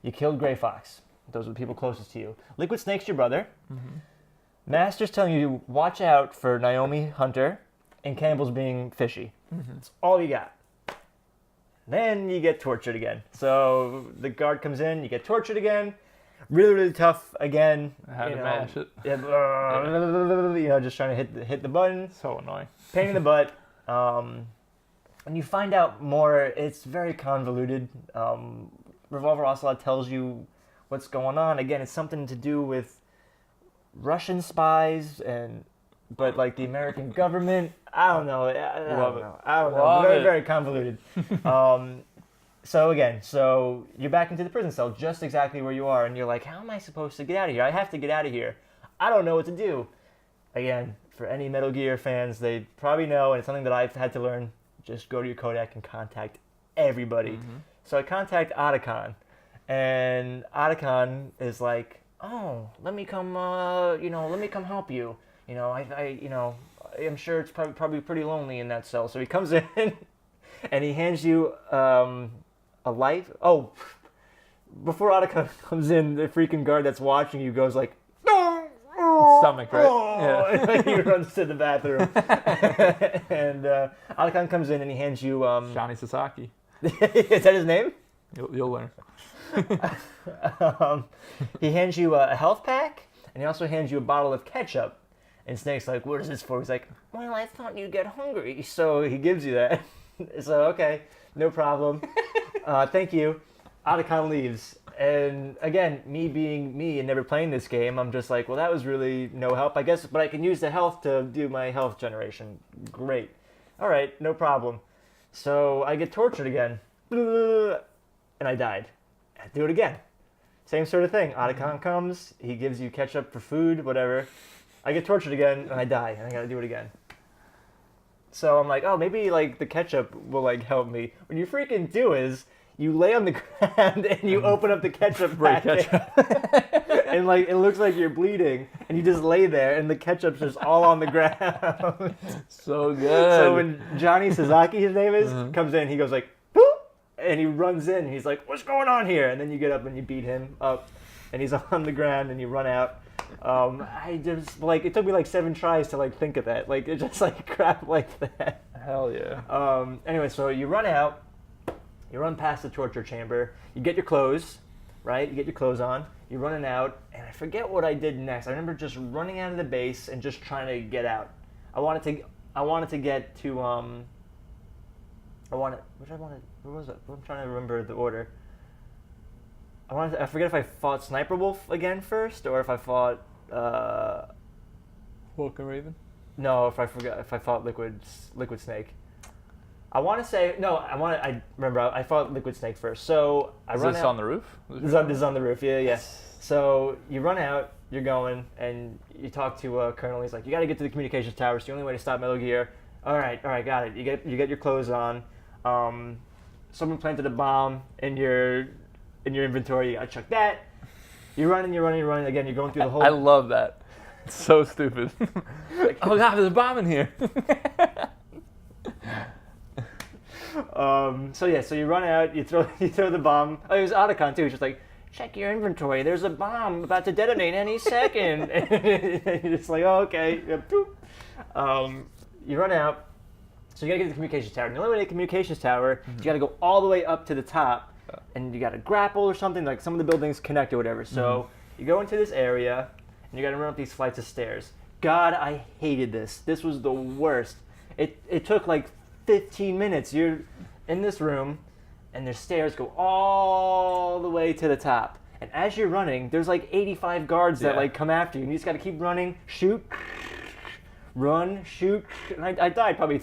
You killed Gray Fox. Those are the people closest to you. Liquid Snake's your brother. Master's telling you to watch out for Naomi Hunter, and Campbell's being fishy. That's all you got. Then you get tortured again. So the guard comes in, you get tortured again. Really, really tough again. How to mash it. You know, just trying to hit the button. So annoying. Pain in the butt. And you find out more. It's very convoluted. Revolver Ocelot tells you what's going on. Again, it's something to do with Russian spies and but like the American government, I don't know. I Love don't it. know. I don't know. Love Very, it. very convoluted. So again, so you're back into the prison cell, just exactly where you are, and you're like, how am I supposed to get out of here? I have to get out of here. I don't know what to do. Again, for any Metal Gear fans, they probably know, and it's something that I've had to learn. Just go to your Kodak and contact everybody. So I contact Otacon, and Otacon is like, oh, let me come, let me come help you. I'm sure it's probably pretty lonely in that cell. So he comes in, and he hands you a life. Oh, before Otacon comes in, the freaking guard that's watching you goes like, Stomach, right? Yeah. And he runs to the bathroom. And Otacon comes in and he hands you... Johnny Sasaki. Is that his name? You'll learn. He hands you a health pack, and he also hands you a bottle of ketchup. And Snake's like, what is this for? He's like, well, I thought you'd get hungry. So he gives you that. So, okay, no problem. Thank you. Otacon leaves. And again, me being me and never playing this game, I'm just like, well, that was really no help, I guess, but I can use the health to do my health generation. Great. All right, no problem. So I get tortured again, and I died. I do it again. Same sort of thing. Otacon comes, he gives you ketchup for food, whatever. I get tortured again, and I die, and I gotta do it again. So I'm like, oh, maybe like the ketchup will like help me. What you freaking do is you lay on the ground and you open up the ketchup packet, and like it looks like you're bleeding, and you just lay there, and the ketchup's just all on the ground. So good. So when Johnny Sasaki, his name is, comes in, he goes like, boop, and he runs in. And he's like, what's going on here? And then you get up and you beat him up, and he's on the ground, and you run out. I just like it took me like 7 tries to like think of that. Like it's just like crap like that. Hell yeah. Anyway, so you run out. You run past the torture chamber. You get your clothes, right? You get your clothes on. You're running out, and I forget what I did next. I remember just running out of the base and just trying to get out. I wanted to get to Where was it? I'm trying to remember the order. I forget if I fought Sniper Wolf again first, or if I fought Vulcan Raven? No, if I fought Liquid Snake. I remember I fought Liquid Snake first. So I Is run this out. on the roof? This is on the roof. Yeah, yeah. So you run out. You're going, and you talk to Colonel. He's like, you got to get to the communications tower. It's the only way to stop Metal Gear. All right, got it. You get your clothes on. Someone planted a bomb in your inventory. You got to chuck that. You're running. Again, you're going through the whole. I love that. It's so stupid. Oh god, there's a bomb in here. So you run out, you throw the bomb. Oh, it was Otacon too. He's just like, check your inventory. There's a bomb about to detonate any second. And you're just like, oh, okay. You run out. So you gotta get to the communications tower. And the only way to the communications tower, you gotta go all the way up to the top, and you gotta grapple or something. Like some of the buildings connect or whatever. So you go into this area, and you gotta run up these flights of stairs. God, I hated this. This was the worst. It took like 15 minutes. You're in this room, and there's stairs go all the way to the top. And as you're running, there's like 85 guards that like come after you, and you just got to keep running, shoot, run, shoot. And I died probably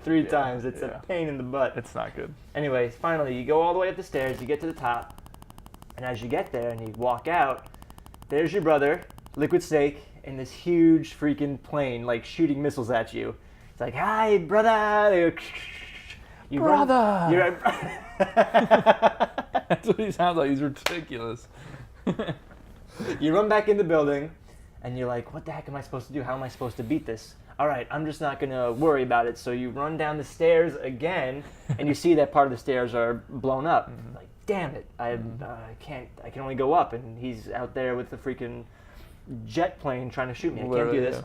three times. It's a pain in the butt. It's not good. Anyway, finally, you go all the way up the stairs, you get to the top, and as you get there and you walk out, there's your brother, Liquid Snake, in this huge freaking plane, like shooting missiles at you. It's like, hi, brother. Brother. That's what he sounds like. He's ridiculous. You run back in the building, and you're like, what the heck am I supposed to do? How am I supposed to beat this? All right, I'm just not going to worry about it. So you run down the stairs again, and you see that part of the stairs are blown up. Like, damn it. I can only go up, and he's out there with the freaking jet plane trying to shoot me. I can't do this. Yeah.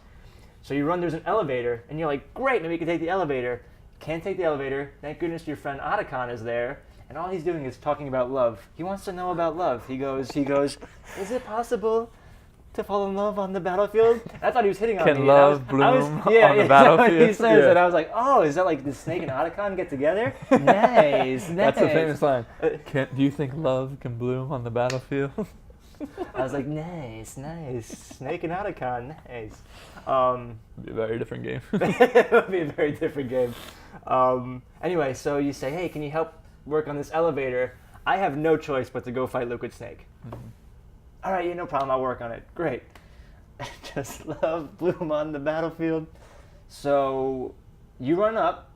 So you run, there's an elevator, and you're like, great, maybe you can take the elevator. Can't take the elevator. Thank goodness your friend Otacon is there, and all he's doing is talking about love. He wants to know about love. He goes, is it possible to fall in love on the battlefield? I thought he was hitting on me. Can love bloom on the battlefield? He says, and I was like, oh, is that like the Snake and Otacon get together? Nice. That's the famous line. Do you think love can bloom on the battlefield? I was like, nice. Snake and Otacon, nice. It'd be a very different game. It would be a very different game. Anyway, so you say, hey, can you help work on this elevator? I have no choice but to go fight Liquid Snake. All right, yeah, no problem. I'll work on it. Great. Just love Bloom on the battlefield. So you run up,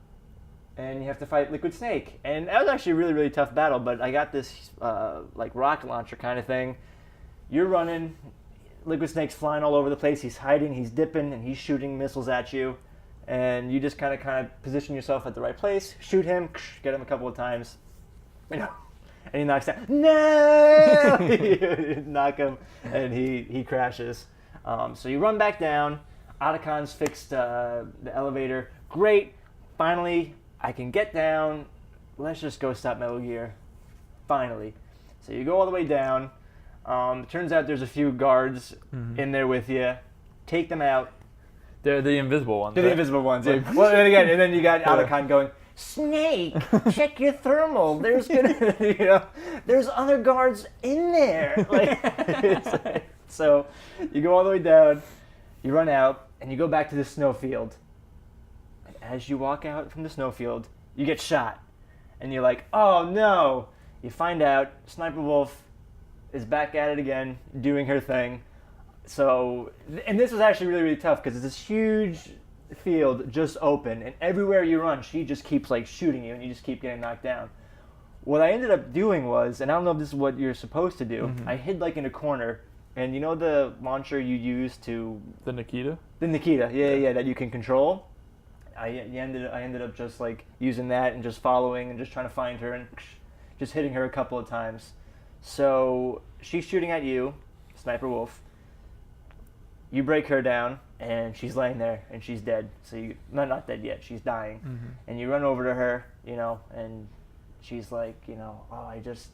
and you have to fight Liquid Snake. And that was actually a really, really tough battle, but I got this like rocket launcher kind of thing. You're running. Liquid Snake's flying all over the place. He's hiding, he's dipping, and he's shooting missiles at you. And you just kind of position yourself at the right place, shoot him, get him a couple of times, and he knocks down. No! You knock him, and he crashes. So you run back down. Otacon's fixed the elevator. Great. Finally, I can get down. Let's just go stop Metal Gear. Finally. So you go all the way down. It turns out there's a few guards in there with you. Take them out. They're the invisible ones. They're the invisible ones. Yeah. Well, and then you got Otacon going, Snake, check your thermal. There's there's other guards in there. So you go all the way down, you run out, and you go back to the snowfield. And as you walk out from the snowfield, you get shot, and you're like, oh no! You find out Sniper Wolf is back at it again, doing her thing. So, and this was actually really, really tough because it's this huge field just open, and everywhere you run, she just keeps like shooting you, and you just keep getting knocked down. What I ended up doing was, and I don't know if this is what you're supposed to do, I hid like in a corner, and you know the launcher you use to... The Nikita? The Nikita, yeah, that you can control. I ended up just like using that and just following and just trying to find her and just hitting her a couple of times. So she's shooting at you, Sniper Wolf. You break her down, and she's laying there, and she's dead. So you, not dead yet, she's dying. And you run over to her, and she's like, oh, I just,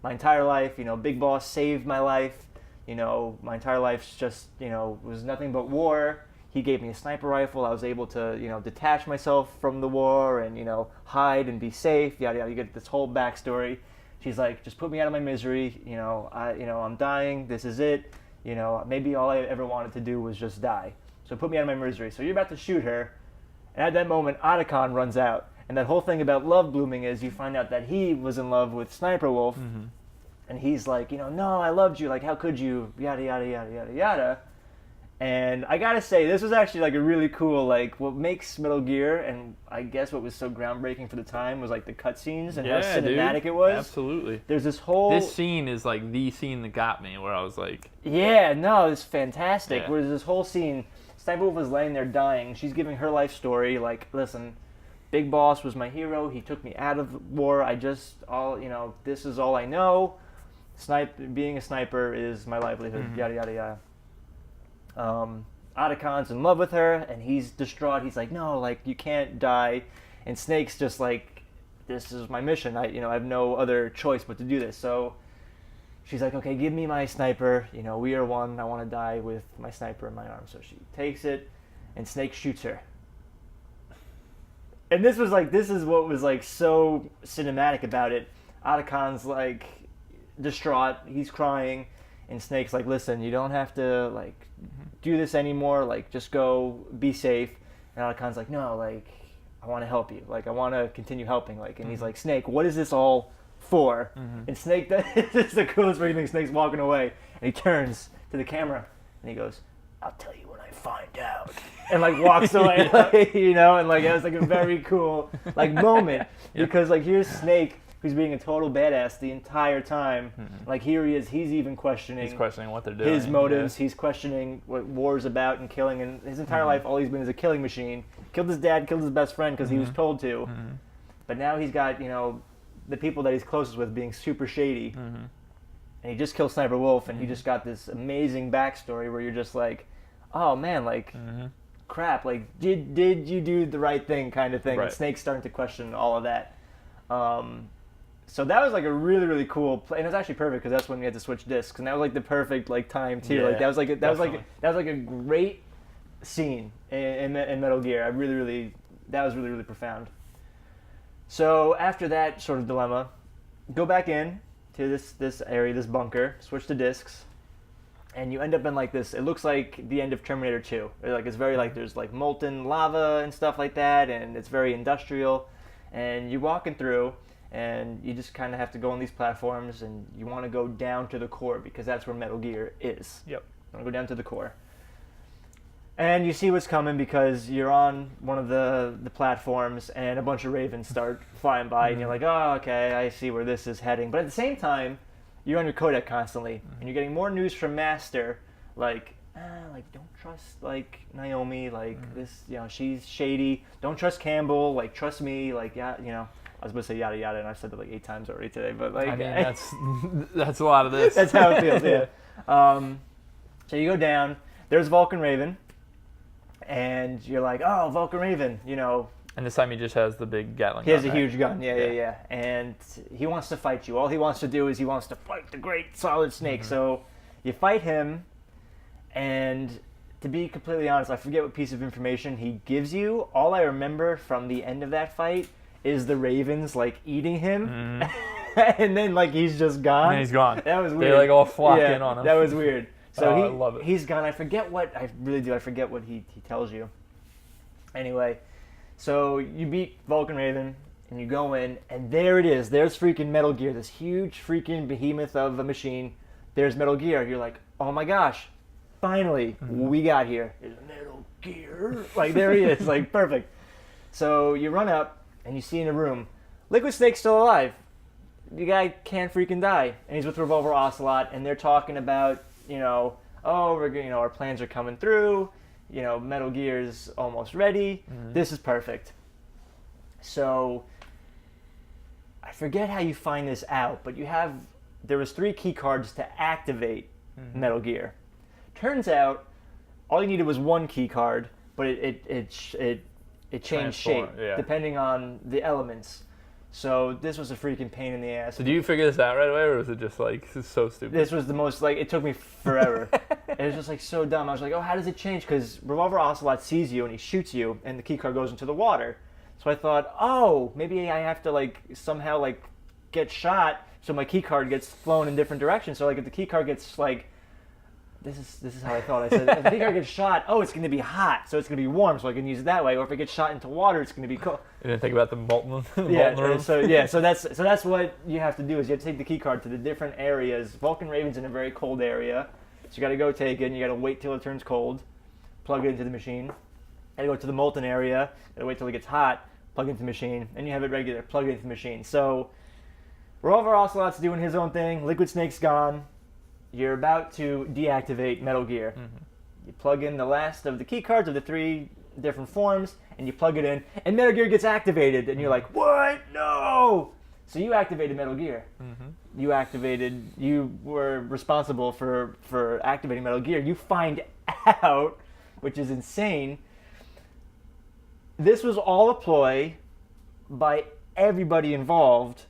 my entire life, Big Boss saved my life. My entire life's just, was nothing but war. He gave me a sniper rifle. I was able to, detach myself from the war and, hide and be safe. Yada yada. You get this whole backstory. She's like, just put me out of my misery. I'm dying. This is it. Maybe all I ever wanted to do was just die. So put me out of my misery. So you're about to shoot her, and at that moment, Otacon runs out. And that whole thing about love blooming is you find out that he was in love with Sniper Wolf, and he's like, no, I loved you. Like, how could you? Yada yada yada yada yada. And I gotta say, this was actually like a really cool, like, what makes Metal Gear, and I guess what was so groundbreaking for the time was like the cutscenes and how cinematic it was. Absolutely. There's this whole... This scene is like the scene that got me, where I was like... Yeah, no, it's fantastic. Yeah. Whereas this whole scene, Sniper Wolf is laying there dying. She's giving her life story, like, listen, Big Boss was my hero. He took me out of war. This is all I know. Being a sniper is my livelihood, yada, yada, yada. Otacon's in love with her, and he's distraught. He's like, no, like, you can't die. And Snake's just like, this is my mission. I have no other choice but to do this. So she's like, okay, give me my sniper. We are one. I want to die with my sniper in my arm. So she takes it, and Snake shoots her. And this is what was like so cinematic about it. Otacon's like distraught. He's crying. And Snake's like, listen, you don't have to, like, do this anymore. Like, just go, be safe. And Otacon's like, no, like, I want to help you. Like, I want to continue helping. Like, and he's like, Snake, what is this all for? And Snake, this is the coolest freaking thing. Snake's walking away. And he turns to the camera. And he goes, I'll tell you when I find out. And, like, walks away. And, like, it was, like, a very cool, like, moment. Because, like, here's Snake, who's being a total badass the entire time. Like, here he is, he's even questioning... He's questioning what they're doing. His motives, he's questioning what war's about and killing, and his entire life, all he's been is a killing machine. Killed his dad, killed his best friend because he was told to. But now he's got, the people that he's closest with being super shady. And he just killed Sniper Wolf, and he just got this amazing backstory where you're just like, oh man, like, crap, like, did you do the right thing kind of thing? Right. And Snake's starting to question all of that. So that was like a really, really cool play, and it was actually perfect because that's when we had to switch discs, and that was like the perfect like time too. Yeah, like that was like a great scene in Metal Gear. That was really, really profound. So after that sort of dilemma, go back in, to this area, this bunker, switch to discs, and you end up in like this. It looks like the end of Terminator 2. Like it's very like there's like molten lava and stuff like that, and it's very industrial. And you're walking through, and you just kind of have to go on these platforms, and you want to go down to the core because that's where Metal Gear is. Yep. You want to go down to the core. And you see what's coming because you're on one of the platforms and a bunch of ravens start flying by and you're like, oh, okay, I see where this is heading. But at the same time, you're on your codec constantly and you're getting more news from Master like don't trust like Naomi, like this, she's shady. Don't trust Campbell, like trust me, like I was going to say yada yada and I've said that like 8 times already today, but like I mean that's a lot of this. That's how it feels, yeah. So you go down, there's Vulcan Raven. And you're like, oh, Vulcan Raven, And this time he just has the big Gatling gun. He has a huge gun, yeah. And he wants to fight you. All he wants to do is he wants to fight the great Solid Snake. Mm-hmm. So you fight him, and to be completely honest, I forget what piece of information he gives you. All I remember from the end of that fight is the ravens, like, eating him. Mm-hmm. And then, like, he's just gone. And he's gone. That was weird. They, like, all flock in on him. That was weird. So I love it. He's gone. I forget what I forget what he tells you. Anyway, so you beat Vulcan Raven and you go in and there it is. There's freaking Metal Gear, this huge freaking behemoth of a machine. There's Metal Gear. You're like, oh my gosh, finally we got here. It's Metal Gear. Like there he is. Like perfect. So you run up and you see in a room, Liquid Snake's still alive. The guy can't freaking die, and he's with Revolver Ocelot, and they're talking about. Our plans are coming through. Metal Gear's almost ready. Mm-hmm. This is perfect. So, I forget how you find this out, but there was 3 key cards to activate Metal Gear. Turns out, all you needed was 1 key card, but it changed shape depending on the elements. So this was a freaking pain in the ass. So do you figure this out right away, or was it just like, this is so stupid? This was the most, like, it took me forever. It was just, like, so dumb. I was like, oh, how does it change? Because Revolver Ocelot sees you and he shoots you, and the keycard goes into the water. So I thought, oh, maybe I have to, like, somehow, like, get shot so my keycard gets flown in different directions. So, like, if the keycard gets, like, this is how I thought. I said, if the keycard gets shot, it's going to be hot, so it's going to be warm, so I can use it that way. Or if it gets shot into water, it's going to be cold. You didn't think about the molten room? So that's what you have to do is you have to take the keycard to the different areas. Vulcan Raven's in a very cold area, so you got to go take it, and you got to wait till it turns cold, plug it into the machine. Got to go to the molten area, got to wait till it gets hot, plug it into the machine, and you have it regular, plug it into the machine. So Revolver Ocelot's doing his own thing, Liquid Snake's gone. You're about to deactivate Metal Gear. Mm-hmm. You plug in the last of the key cards of the 3 different forms, and you plug it in, and Metal Gear gets activated, and you're like, what? No! So you activated Metal Gear. Mm-hmm. You were responsible for activating Metal Gear. You find out, which is insane, this was all a ploy by everybody involved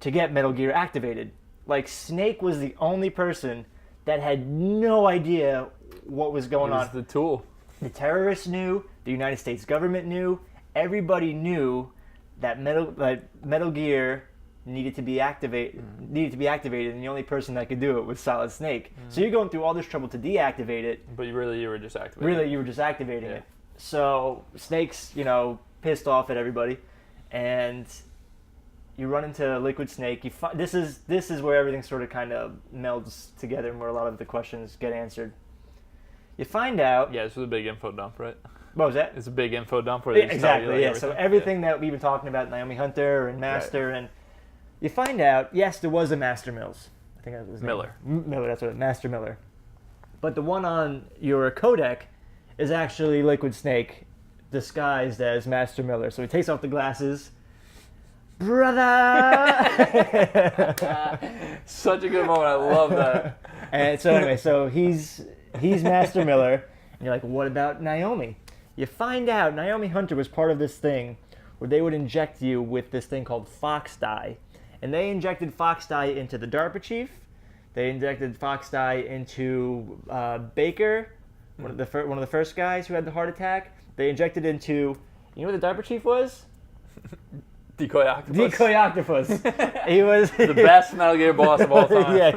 to get Metal Gear activated. Like, Snake was the only person that had no idea what was going on. It was the tool. The terrorists knew. The United States government knew. Everybody knew that Metal Gear needed to be activated, and the only person that could do it was Solid Snake. So you're going through all this trouble to deactivate it. But you were just activating it. Really, you were just activating it. So Snake's, pissed off at everybody, and you run into Liquid Snake. This is where everything sort of kind of melds together and where a lot of the questions get answered. You find out... Yeah, this was a big info dump, right? What was that? It's a big info dump where they exactly, tell you, everything. So everything that we've been talking about, Naomi Hunter and Master, and you find out, yes, there was a Master Mills. I think that was his Miller. name. Miller, that's what it was, Master Miller. But the one on your codec is actually Liquid Snake disguised as Master Miller. So he takes off the glasses... Brother! Such a good moment. I love that. And so anyway, so he's Master Miller, and you're like, what about Naomi? You find out Naomi Hunter was part of this thing where they would inject you with this thing called Fox Dye. And they injected Fox Dye into the DARPA chief. They injected Fox Dye into Baker, one of the first guys who had the heart attack. They injected into, you know what the DARPA chief was? Decoy Octopus. Decoy Octopus. He was The best Metal Gear boss of all time. Yeah,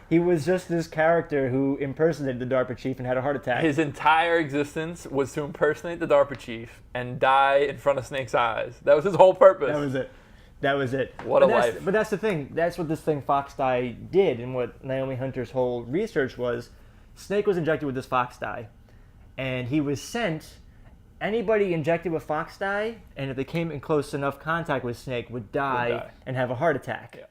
he was just this character who impersonated the DARPA chief and had a heart attack. His entire existence was to impersonate the DARPA chief and die in front of Snake's eyes. That was his whole purpose. That was it. What a life. But that's the thing. That's what this thing Fox dye did, and what Naomi Hunter's whole research was. Snake was injected with this Fox dye, and he was sent. Anybody injected with Fox dye, and if they came in close enough contact with Snake, would die and have a heart attack. Yeah.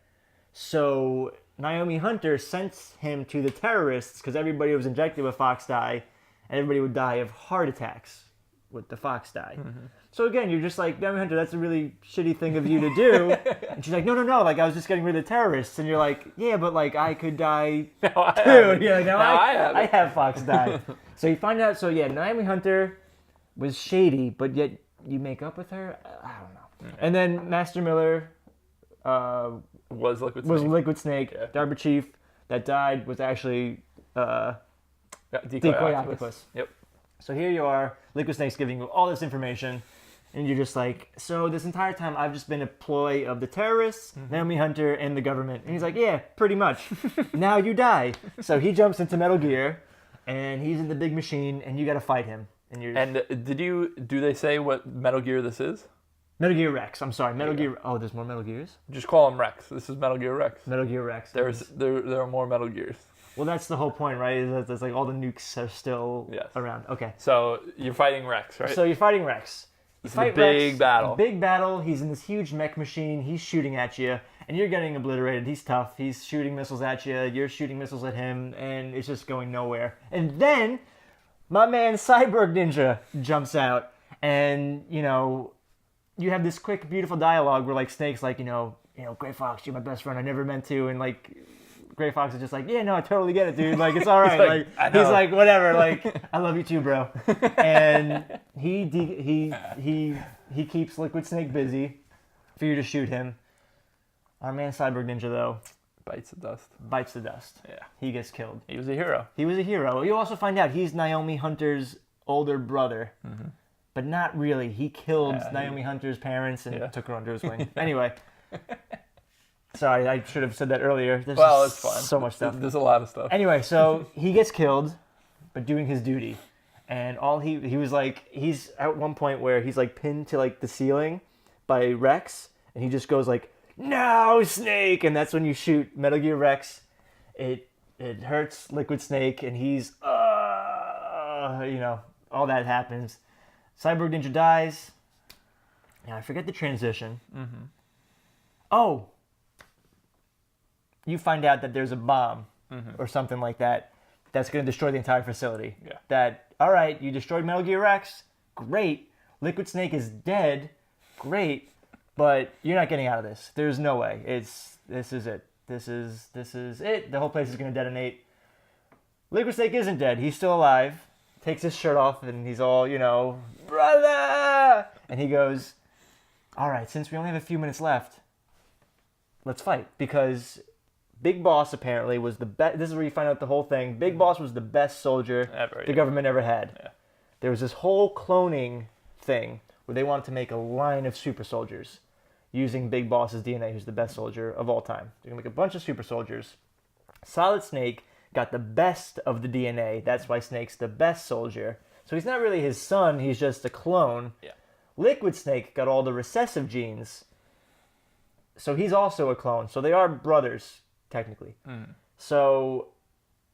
So Naomi Hunter sent him to the terrorists because everybody was injected with Fox dye, and everybody would die of heart attacks with the Fox dye. Mm-hmm. So again, you're just like, Naomi Hunter, that's a really shitty thing of you to do. And she's like, no, like I was just getting rid of the terrorists. And you're like, yeah, but like I could die too. Yeah, now I have Fox dye. So you find out, Naomi Hunter was shady, but yet you make up with her? I don't know. Mm-hmm. And then Master Miller was Liquid Snake. Yeah. DARPA chief that died was actually Decoy Octopus. Yep. So here you are, Liquid Snake's giving you all this information, and you're just like, so this entire time I've just been a ploy of the terrorists, Naomi Hunter, and the government. And he's like, yeah, pretty much. Now you die. So he jumps into Metal Gear, and he's in the big machine, and you got to fight him. And do they say what Metal Gear this is? Metal Gear Rex. I'm sorry, Metal Gear. Oh, there's more Metal Gears? Just call him Rex. This is Metal Gear Rex. Metal Gear Rex. There are more Metal Gears. Well, that's the whole point, right? Is that there's like all the nukes are still around. Okay. So you're fighting Rex, right? So you're fighting Rex. It's a big battle. Big battle. He's in this huge mech machine. He's shooting at you, and you're getting obliterated. He's tough. He's shooting missiles at you. You're shooting missiles at him, and it's just going nowhere. And then my man Cyborg Ninja jumps out, and you have this quick, beautiful dialogue where like Snake's like, Gray Fox, you're my best friend. I never meant to, and like Gray Fox is just like, yeah, no, I totally get it, dude. Like it's all right. He's like, whatever. Like I love you too, bro. And he keeps Liquid Snake busy for you to shoot him. Our man Cyborg Ninja though bites the dust. Yeah, he gets killed. He was a hero. You also find out he's Naomi Hunter's older brother. Mm-hmm. But not really. He killed Naomi Hunter's parents and took her under his wing. Anyway. Sorry, I should have said that earlier. It's fine. So much stuff. There's a lot of stuff. Anyway, so he gets killed, but doing his duty. And all he was like, he's at one point where he's like pinned to like the ceiling by Rex. And he just goes like, no, Snake. And that's when you shoot Metal Gear Rex. It hurts Liquid Snake and he's, all that happens. Cyborg Ninja dies. Now, I forget the transition. Mm-hmm. Oh. You find out that there's a bomb or something like that that's going to destroy the entire facility. Yeah. That, all right, you destroyed Metal Gear Rex. Great. Liquid Snake is dead. Great. But you're not getting out of this. There's no way. This is it. This is it. The whole place is going to detonate. Liquid Snake isn't dead. He's still alive. Takes his shirt off and he's all, brother! And he goes, all right, since we only have a few minutes left, let's fight. Because Big Boss apparently was the best. This is where you find out the whole thing. Big Boss was the best soldier the government ever had. Yeah. There was this whole cloning thing where they wanted to make a line of super soldiers using Big Boss's DNA, who's the best soldier of all time. They're going to make a bunch of super soldiers. Solid Snake got the best of the DNA. That's why Snake's the best soldier. So he's not really his son. He's just a clone. Yeah. Liquid Snake got all the recessive genes. So he's also a clone. So they are brothers, technically. Mm. So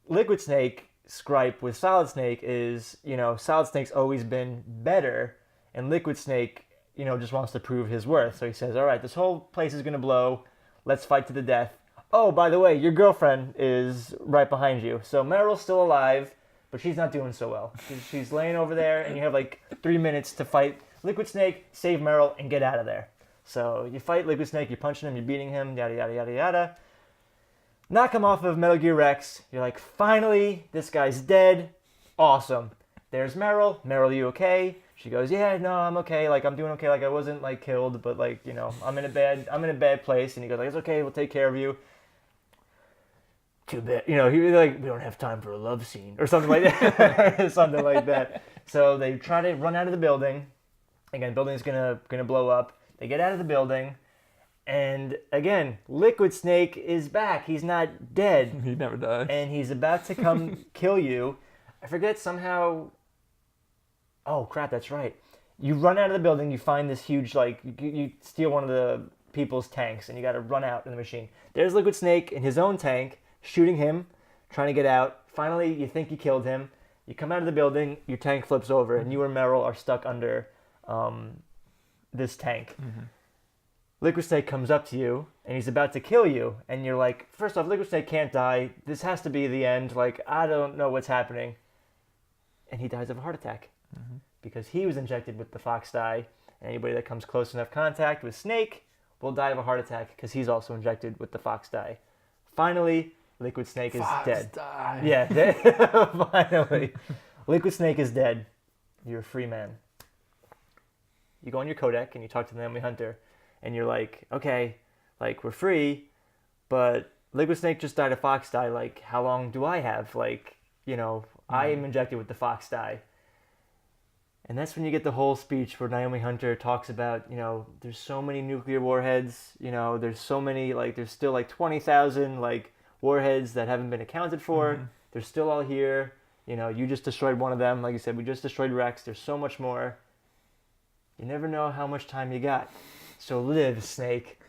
Liquid Snake's gripe with Solid Snake is, Solid Snake's always been better. And Liquid Snake, just wants to prove his worth. So he says, all right, this whole place is going to blow. Let's fight to the death. Oh, by the way, your girlfriend is right behind you. So Meryl's still alive, but she's not doing so well. She's laying over there, and you have like 3 minutes to fight Liquid Snake, save Meryl, and get out of there. So you fight Liquid Snake, you're punching him, you're beating him, yada, yada, yada, yada. Knock him off of Metal Gear Rex. You're like, finally, this guy's dead. Awesome. There's Meryl. Meryl, you okay? She goes, yeah, no, I'm okay. Like, I'm doing okay. Like, I wasn't, like, killed, but, like, I'm in a bad place. And he goes, like, it's okay. We'll take care of you. Too bad. He was like, we don't have time for a love scene or something like that. Something like that. So they try to run out of the building. Again, the building's gonna blow up. They get out of the building, and again, Liquid Snake is back. He's not dead. He never dies. And he's about to come kill you. I forget somehow. Oh crap, that's right. You run out of the building. You find this huge you steal one of the people's tanks, and you got to run out in the machine. There's Liquid Snake in his own tank, shooting him, trying to get out. Finally, you think you killed him. You come out of the building. Your tank flips over, and you and Meryl are stuck under this tank. Mm-hmm. Liquid Snake comes up to you, and he's about to kill you. And you're like, first off, Liquid Snake can't die. This has to be the end. Like, I don't know what's happening. And he dies of a heart attack. Mm-hmm. Because he was injected with the fox dye. And anybody that comes close enough contact with Snake will die of a heart attack because he's also injected with the fox dye. Finally, Liquid Snake is dead. Die. Yeah, finally. Liquid Snake is dead. You're a free man. You go on your codec and you talk to the Emily Hunter. And you're like, okay, like, we're free, but Liquid Snake just died of fox dye. Like, how long do I have? Like, you know, I am injected with the fox dye. And that's when you get the whole speech where Naomi Hunter talks about, you know, there's so many nuclear warheads, you know, there's so many, like, there's still like 20,000, like, warheads that haven't been accounted for. Mm-hmm. They're still all here. You know, you just destroyed one of them. Like you said, we just destroyed Rex. There's so much more. You never know how much time you got. So live, Snake.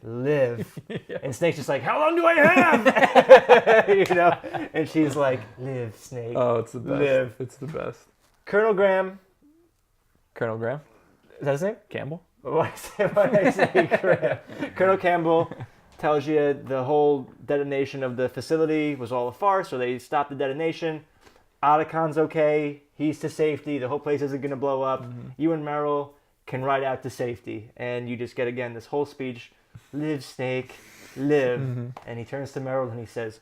Live. Yeah. And Snake's just like, how long do I have? You know? And she's like, live, Snake. Oh, it's the best. Live. It's the best. Colonel Graham. Colonel Graham? Is that his name? Campbell? Why I say Graham? Colonel Campbell tells you the whole detonation of the facility was all a farce, so they stopped the detonation. Otacon's okay. He's to safety. The whole place isn't going to blow up. Mm-hmm. You and Meryl can ride out to safety. And you just get, again, this whole speech, live, Snake, live. Mm-hmm. And he turns to Meryl and he says,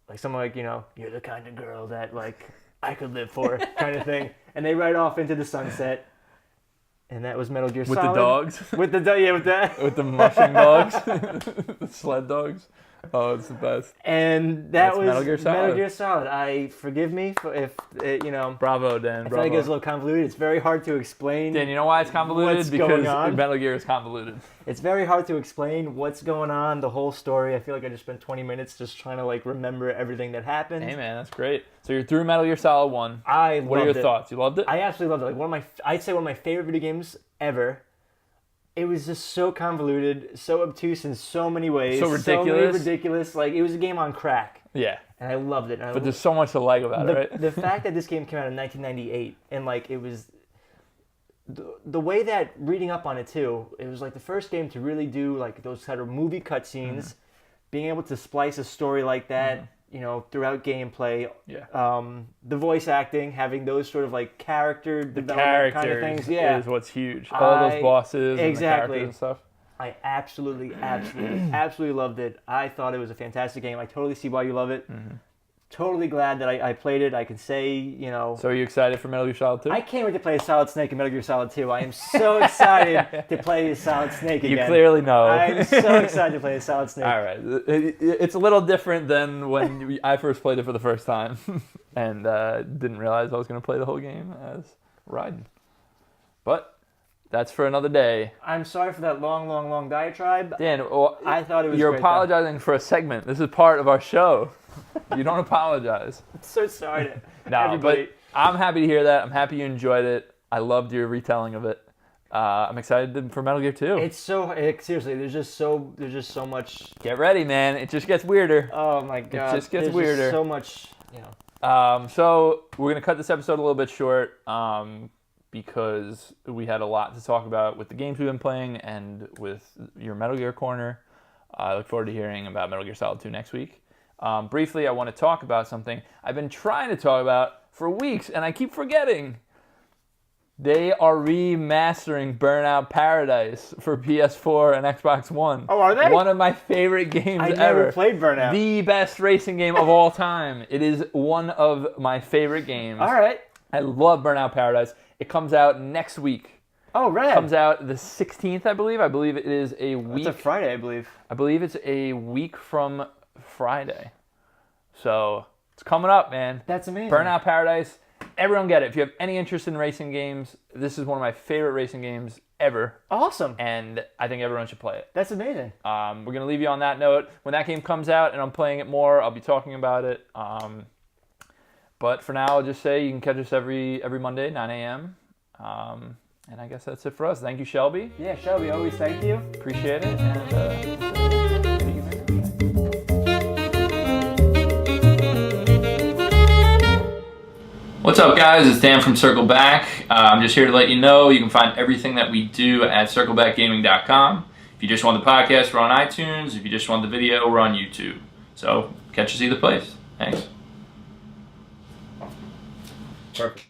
like, something like, you know, you're the kind of girl that, like, I could live for, kind of thing. And they ride off into the sunset. And that was Metal Gear With Solid. the dogs? With the With the mushing dogs? The sled dogs? Oh, it's the best. And That's was Metal Gear Solid. Forgive me for if you know. Bravo, Dan. I feel Bravo. like it's a little convoluted. It's very hard to explain. Dan, you know why it's convoluted? What's Because going on? Metal Gear is convoluted. It's very hard to explain what's going on, the whole story. I feel like I just spent 20 minutes just trying to like remember everything that happened. Hey man, that's great. So you're through Metal Gear Solid 1. What are your loved it. thoughts? You loved it? I absolutely loved it. Like I'd say one of my favorite video games ever. It was just so convoluted, so obtuse in so many ways. So ridiculous. So ridiculous. Like, it was a game on crack. Yeah. And I loved it. But there's so much to like about it, right? The fact that this game came out in 1998, and, like, it was... The way that, reading up on it, too, it was, like, the first game to really do, like, those kind of movie cutscenes, being able to splice a story like that, you know, throughout gameplay. Yeah. The voice acting, having those sort of like character development kind of things. Yeah, is what's huge. All those bosses and the characters and stuff. I absolutely loved it. I thought it was a fantastic game. I totally see why you love it. Mm-hmm. Totally glad that I played it. I can say, you know... So are you excited for Metal Gear Solid 2? I can't wait to play Solid Snake in Metal Gear Solid 2. I am so excited to play as Solid Snake again. You clearly know. I'm so excited to play as Solid Snake. All right. It's a little different than when I first played it for the first time and didn't realize I was going to play the whole game as Raiden. But that's for another day. I'm sorry for that long diatribe. Dan, I thought it was You're great, apologizing for a segment. This is part of our show. You don't apologize. I'm so sorry to No, everybody. but I'm happy to hear that. I'm happy you enjoyed it. I loved your retelling of it. I'm excited for Metal Gear 2. It's seriously. There's just so much. Get ready, man. It just gets weirder. Oh my god! It just gets There's weirder. Just so much, you know. So we're gonna cut this episode a little bit short because we had a lot to talk about with the games we've been playing and with your Metal Gear Corner. I look forward to hearing about Metal Gear Solid 2 next week. Briefly, I want to talk about something I've been trying to talk about for weeks, and I keep forgetting. They are remastering Burnout Paradise for PS4 and Xbox One. Oh, are they? One of my favorite games I ever. never played Burnout. The best racing game of all time. It is one of my favorite games. All right. I love Burnout Paradise. It comes out next week. Oh, right. It comes out the 16th, I believe. I believe it is a week. It's a Friday, I believe. I believe it's a week from Friday. So it's coming up, man. That's amazing. Burnout Paradise. everyone get it. If you have any interest in racing games, this is one of my favorite racing games ever. Awesome. And I think everyone should play it. That's amazing. We're going to leave you on that note. When that game comes out and I'm playing it more, I'll be talking about it. But for now, I'll just say you can catch us every Monday, 9 a.m. And I guess that's it for us. Thank you, Shelby. Yeah, Shelby, always thank you. Appreciate it. And what's up, guys? It's Dan from Circle Back. I'm just here to let you know you can find everything that we do at circlebackgaming.com. If you just want the podcast, we're on iTunes. If you just want the video, we're on YouTube. So catch us either place. Thanks. Perfect.